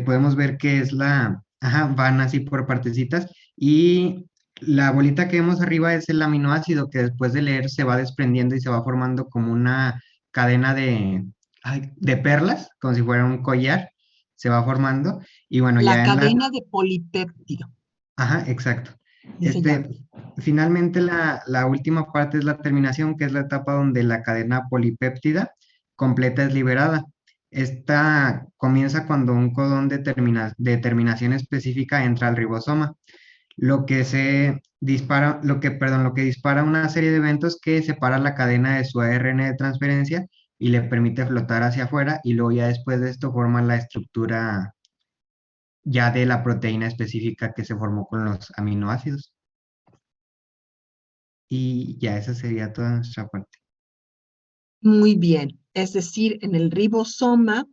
Podemos ver que es van así por partecitas y la bolita que vemos arriba es el aminoácido que después de leer se va desprendiendo y se va formando como una cadena de perlas, como si fuera un collar, se va formando y bueno, La ya cadena de polipéptido. Ajá, exacto. Se llama. Finalmente, la última parte es la terminación, que es la etapa donde la cadena polipéptida completa es liberada. Esta comienza cuando un codón de terminación específica entra al ribosoma, lo que dispara una serie de eventos que separa la cadena de su ARN de transferencia y le permite flotar hacia afuera, y luego ya después de esto forma la estructura ya de la proteína específica que se formó con los aminoácidos. Y ya esa sería toda nuestra parte. Muy bien. Es decir, en el ribosoma,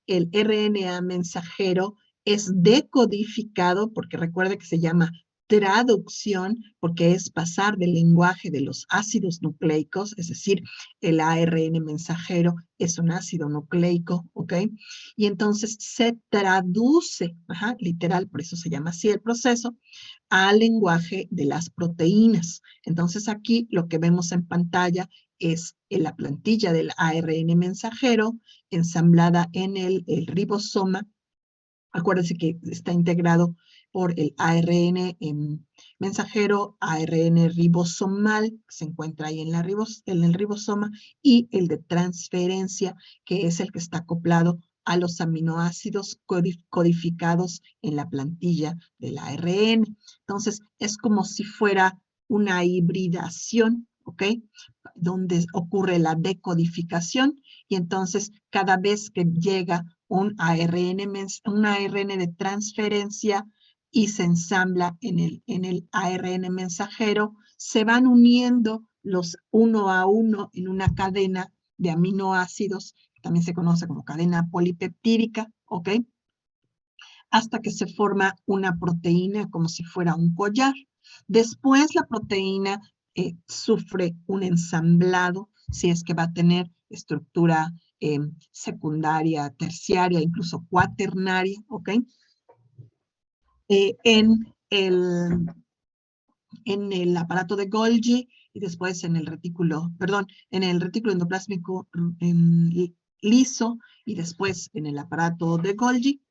el RNA mensajero es decodificado, porque recuerde que se llama traducción, porque es pasar del lenguaje de los ácidos nucleicos, es decir, el ARN mensajero es un ácido nucleico, ¿ok? Y entonces se traduce, literal, por eso se llama así el proceso, al lenguaje de las proteínas. Entonces aquí lo que vemos en pantalla es en la plantilla del ARN mensajero ensamblada en el ribosoma. Acuérdense que está integrado por el ARN mensajero, ARN ribosomal, que se encuentra ahí en el ribosoma, y el de transferencia, que es el que está acoplado a los aminoácidos codificados en la plantilla del ARN. Entonces, es como si fuera una hibridación, ¿ok? Donde ocurre la decodificación y entonces cada vez que llega un ARN de transferencia y se ensambla en el ARN mensajero, se van uniendo los uno a uno en una cadena de aminoácidos, que también se conoce como cadena polipeptídica, ¿ok? Hasta que se forma una proteína como si fuera un collar. Después la proteína sufre un ensamblado, si es que va a tener estructura secundaria, terciaria, incluso cuaternaria, ¿ok? En el aparato de Golgi y después en el retículo endoplásmico liso y después en el aparato de Golgi,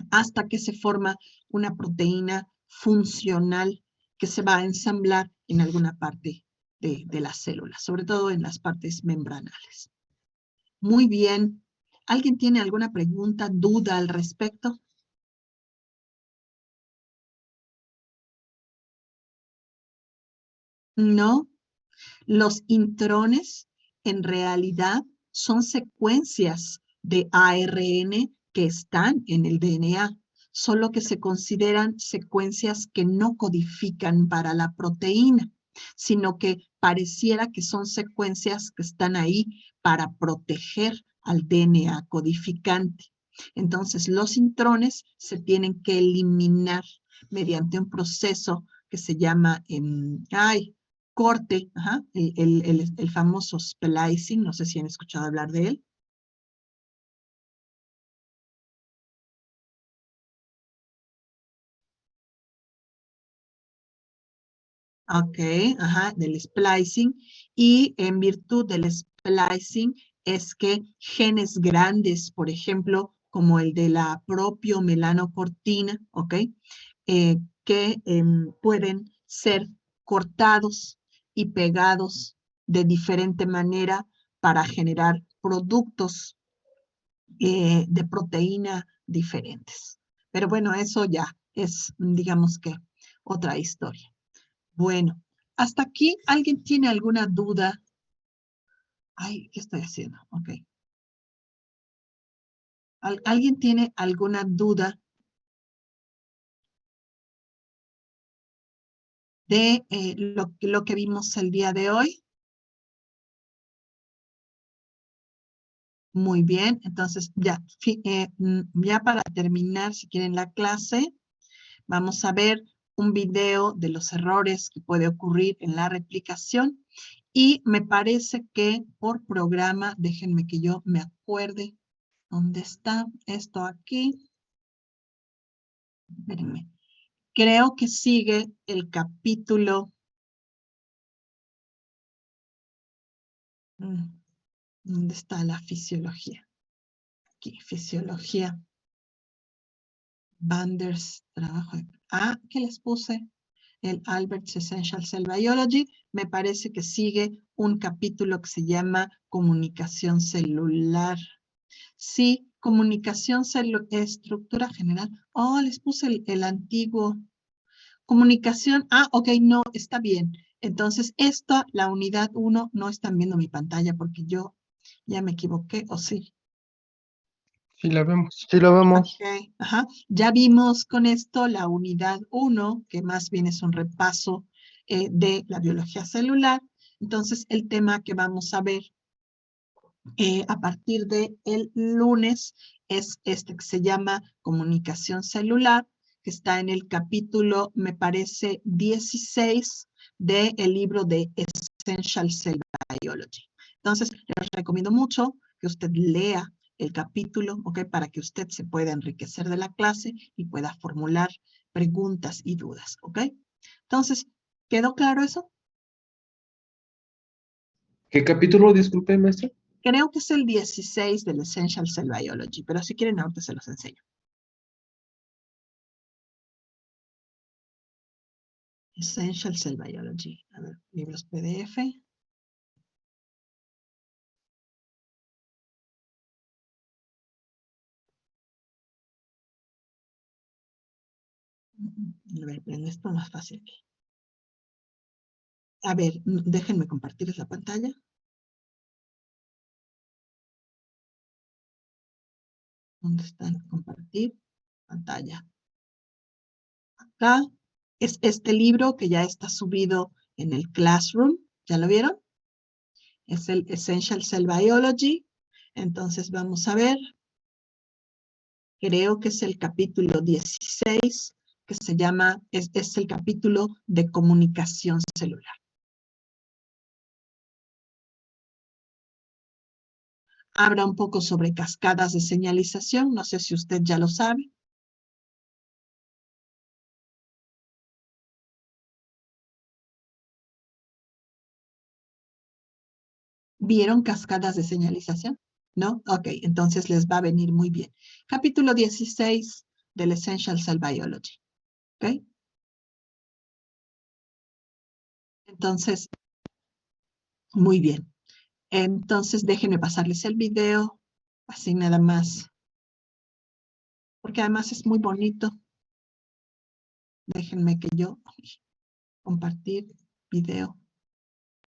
hasta que se forma una proteína funcional que se va a ensamblar en alguna parte de la célula, sobre todo en las partes membranales. Muy bien. ¿Alguien tiene alguna pregunta, duda al respecto? ¿No? Los intrones en realidad son secuencias de ARN que están en el DNA, solo que se consideran secuencias que no codifican para la proteína, sino que pareciera que son secuencias que están ahí para proteger al DNA codificante. Entonces, los intrones se tienen que eliminar mediante un proceso que se llama corte, el famoso splicing, no sé si han escuchado hablar de él. Ok, del splicing. Y en virtud del splicing es que genes grandes, por ejemplo, como el de la propiomelanocortina, ok, que pueden ser cortados y pegados de diferente manera para generar productos de proteína diferentes. Pero bueno, eso ya es, digamos que, otra historia. Bueno, hasta aquí, ¿alguien tiene alguna duda? Ay, ¿qué estoy haciendo? Ok. ¿Alguien tiene alguna duda de lo que vimos el día de hoy? Muy bien, entonces ya para terminar, si quieren la clase, vamos a ver un video de los errores que puede ocurrir en la replicación y me parece que por programa, déjenme que yo me acuerde dónde está esto aquí. Espérenme. Creo que sigue el capítulo. ¿Dónde está la fisiología? Aquí, fisiología. Banders, trabajo. ¿Qué les puse? El Albert's Essential Cell Biology. Me parece que sigue un capítulo que se llama comunicación celular. Sí, comunicación celular, estructura general. Oh, les puse el antiguo. Comunicación, ok, no, está bien. Entonces, la unidad 1, no están viendo mi pantalla porque yo ya me equivoqué, ¿o sí? Sí, la vemos. Sí, lo vemos. Ok, ajá. Ya vimos con esto la unidad 1, que más bien es un repaso de la biología celular. Entonces, el tema que vamos a ver a partir del lunes es este que se llama comunicación celular, que está en el capítulo, me parece, 16 del libro de Essential Cell Biology. Entonces, les recomiendo mucho que usted lea el capítulo, ¿ok? Para que usted se pueda enriquecer de la clase y pueda formular preguntas y dudas, ¿ok? Entonces, ¿quedó claro eso? ¿Qué capítulo, disculpe, maestra? Creo que es el 16 del Essential Cell Biology, pero si quieren ahorita se los enseño. Essential Cell Biology. A ver, libros PDF. A ver, en esto más fácil. A ver, déjenme compartirles la pantalla. ¿Dónde están? Compartir pantalla. Acá es este libro que ya está subido en el Classroom. ¿Ya lo vieron? Es el Essential Cell Biology. Entonces vamos a ver. Creo que es el capítulo 16, que se llama, es el capítulo de comunicación celular. Habla un poco sobre cascadas de señalización, no sé si usted ya lo sabe. ¿Vieron cascadas de señalización? ¿No? Ok, entonces les va a venir muy bien. Capítulo 16 del Essential Cell Biology. ¿Ok? Entonces, muy bien. Entonces, déjenme pasarles el video, así nada más. Porque además es muy bonito. Déjenme que yo compartir video.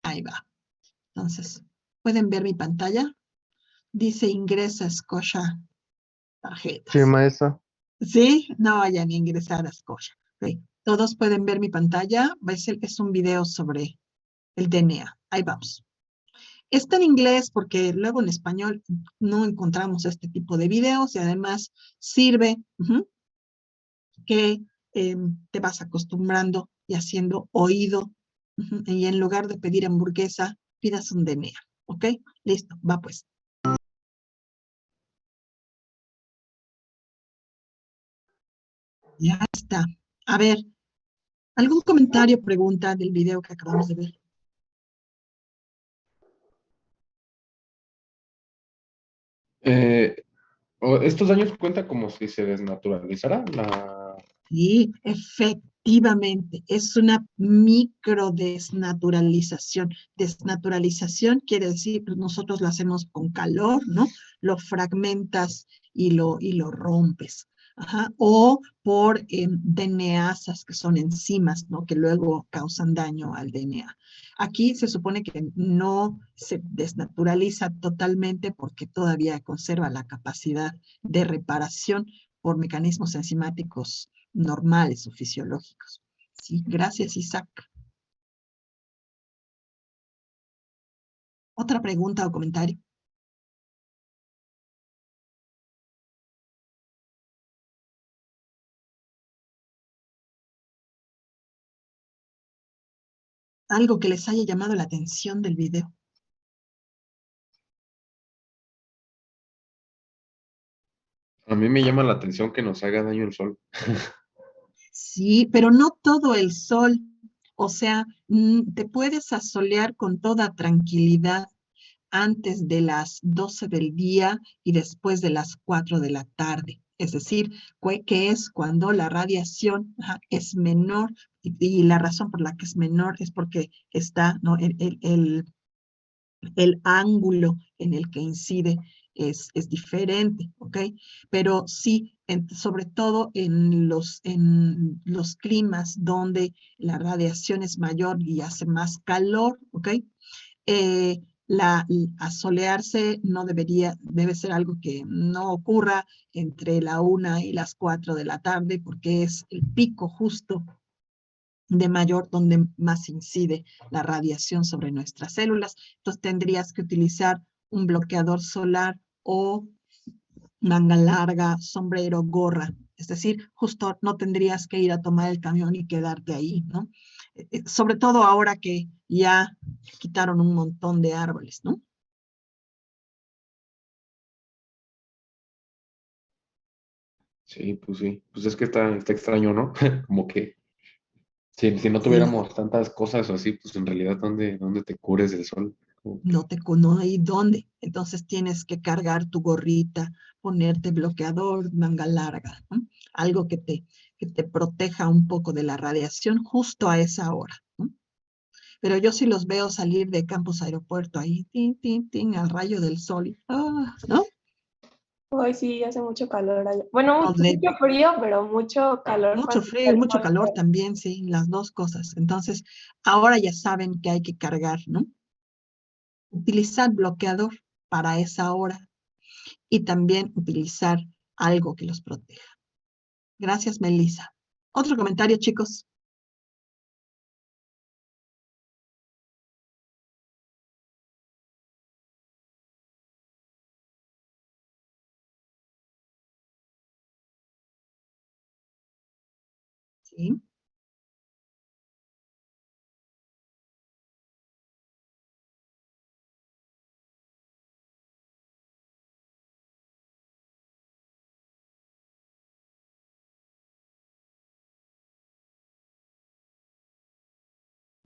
Ahí va. Entonces, ¿pueden ver mi pantalla? Dice ingresa Scotia tarjetas. Sí, maestra. ¿Sí? No vayan a ingresar a Scotia. Okay. Todos pueden ver mi pantalla. Es un video sobre el DNA. Ahí vamos. Está en inglés porque luego en español no encontramos este tipo de videos y además sirve que te vas acostumbrando y haciendo oído. Y en lugar de pedir hamburguesa, pidas un DNA. ¿Ok? Listo, va pues. Ya está. A ver, ¿algún comentario, pregunta del video que acabamos de ver? ¿Estos daños cuentan como si se desnaturalizara la... Sí, efectivamente, es una microdesnaturalización. Desnaturalización quiere decir, pues nosotros lo hacemos con calor, ¿no? Lo fragmentas y lo rompes. Ajá, o por DNAsas, que son enzimas, ¿no? Que luego causan daño al DNA. Aquí se supone que no se desnaturaliza totalmente porque todavía conserva la capacidad de reparación por mecanismos enzimáticos normales o fisiológicos. Sí, gracias, Isaac. ¿Otra pregunta o comentario? Algo que les haya llamado la atención del video. A mí me llama la atención que nos haga daño el sol. Sí, pero no todo el sol. O sea, te puedes asolear con toda tranquilidad antes de las 12 del día y después de las 4 de la tarde. Es decir, que es cuando la radiación es menor y la razón por la que es menor es porque está, ¿no? El ángulo en el que incide es diferente, ¿ok? Pero sí, sobre todo en los climas donde la radiación es mayor y hace más calor, ¿ok? Asolearse no debe ser algo que no ocurra entre la 1 y las 4 de la tarde, porque es el pico justo de mayor donde más incide la radiación sobre nuestras células. Entonces tendrías que utilizar un bloqueador solar o manga larga, sombrero, gorra. Es decir, justo no tendrías que ir a tomar el camión y quedarte ahí, ¿no? Sobre todo ahora que ya quitaron un montón de árboles, ¿no? Sí, pues sí. Pues es que está extraño, ¿no? Como que si no Sí, tuviéramos tantas cosas o así, pues en realidad, ¿dónde te cubres del sol? Como que- no hay dónde. Entonces tienes que cargar tu gorrita, ponerte bloqueador, manga larga, ¿no? Algo que te proteja un poco de la radiación justo a esa hora, ¿no? Pero yo sí los veo salir de Campus Aeropuerto ahí, tin, tin, tin, al rayo del sol, ¿no? Hoy sí hace mucho calor allá. Bueno, Los de mucho frío, pero mucho calor mucho cuando frío está y el mucho sol calor fuera. también, sí, las dos cosas. Entonces, ahora ya saben que hay que cargar, ¿no? Utilizar bloqueador para esa hora y también utilizar algo que los proteja. Gracias, Melissa. Otro comentario, chicos. Sí.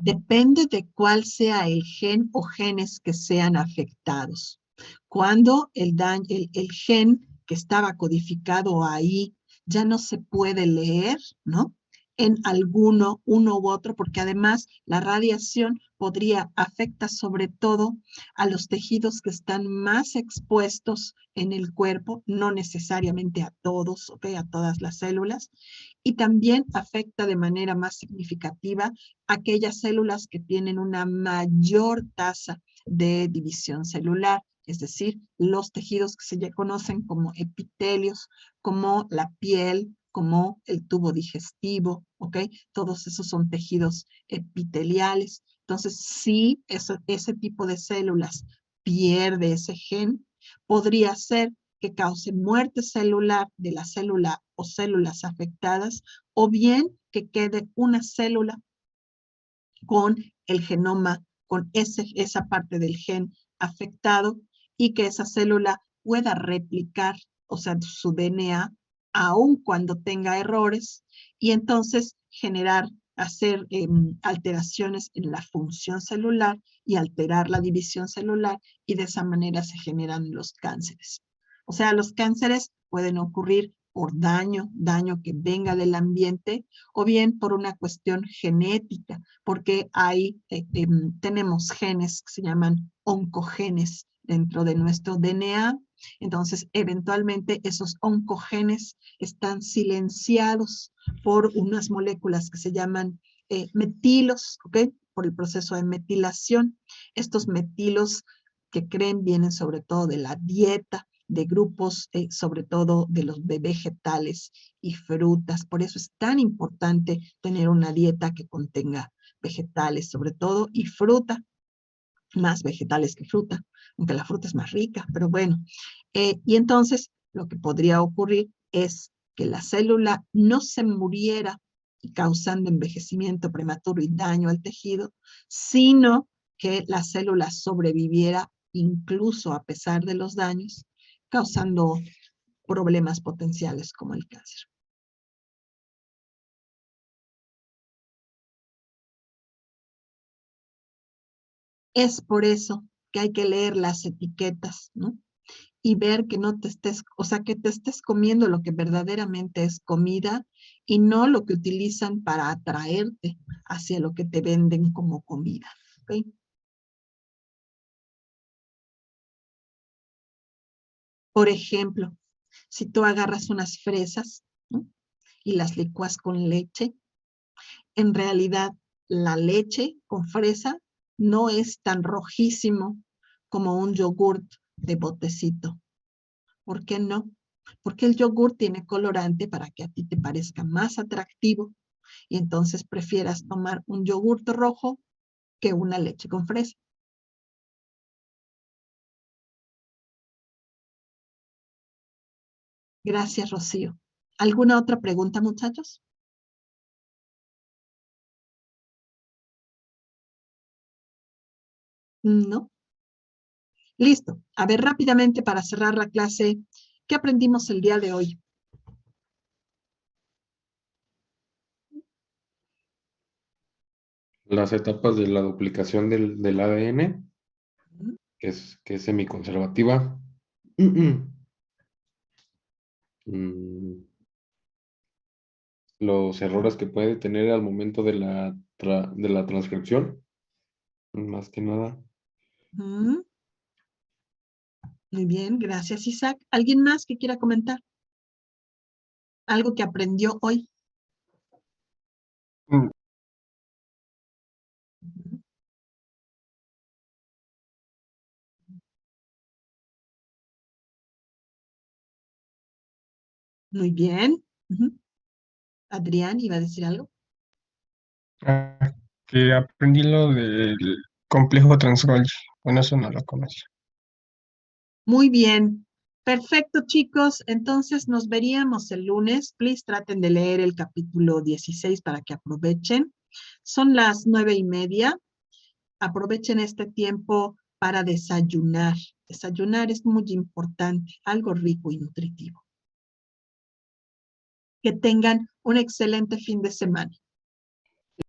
Depende de cuál sea el gen o genes que sean afectados. Cuando el gen que estaba codificado ahí ya no se puede leer, ¿no? En uno u otro, porque además la radiación podría afectar sobre todo a los tejidos que están más expuestos en el cuerpo, no necesariamente a todos, ¿ok? A todas las células, y también afecta de manera más significativa aquellas células que tienen una mayor tasa de división celular, es decir, los tejidos que se ya conocen como epitelios, como la piel, como el tubo digestivo, ¿ok? Todos esos son tejidos epiteliales. Entonces, si ese tipo de células pierde ese gen, podría ser que cause muerte celular de la célula o células afectadas, o bien que quede una célula con el genoma, con esa parte del gen afectado y que esa célula pueda replicar, o sea, su DNA, aun cuando tenga errores, y entonces hacer alteraciones en la función celular y alterar la división celular, y de esa manera se generan los cánceres. O sea, los cánceres pueden ocurrir por daño que venga del ambiente, o bien por una cuestión genética, porque ahí tenemos genes que se llaman oncogenes dentro de nuestro DNA. Entonces, eventualmente esos oncogenes están silenciados por unas moléculas que se llaman metilos, ¿ok? Por el proceso de metilación. Estos metilos que creen vienen sobre todo de la dieta, de grupos, sobre todo de los vegetales y frutas. Por eso es tan importante tener una dieta que contenga vegetales, sobre todo, y fruta, más vegetales que fruta, aunque la fruta es más rica, pero bueno. Y entonces, lo que podría ocurrir es que la célula no se muriera causando envejecimiento prematuro y daño al tejido, sino que la célula sobreviviera incluso a pesar de los daños, causando problemas potenciales como el cáncer. Es por eso que hay que leer las etiquetas, ¿no? Y ver que no te estés, o sea, que te estés comiendo lo que verdaderamente es comida y no lo que utilizan para atraerte hacia lo que te venden como comida, ¿ok? Por ejemplo, si tú agarras unas fresas, ¿no? Y las licuas con leche, en realidad la leche con fresa no es tan rojísimo como un yogurt de botecito. ¿Por qué no? Porque el yogur tiene colorante para que a ti te parezca más atractivo y entonces prefieras tomar un yogurt rojo que una leche con fresa. Gracias, Rocío. ¿Alguna otra pregunta, muchachos? No. Listo. A ver, rápidamente para cerrar la clase, ¿qué aprendimos el día de hoy? Las etapas de la duplicación del ADN, que es semiconservativa. Los errores que puede tener al momento de la transcripción, más que nada. Muy bien, gracias, Isaac. ¿Alguien más que quiera comentar? ¿Algo que aprendió hoy? Muy bien. Adrián, ¿iba a decir algo? Que aprendí lo del complejo Trans-Golgi. Bueno, eso no lo conocía. Muy bien. Perfecto, chicos. Entonces nos veríamos el lunes. Please traten de leer el capítulo 16 para que aprovechen. Son las 9:30. Aprovechen este tiempo para desayunar. Desayunar es muy importante, algo rico y nutritivo. Que tengan un excelente fin de semana.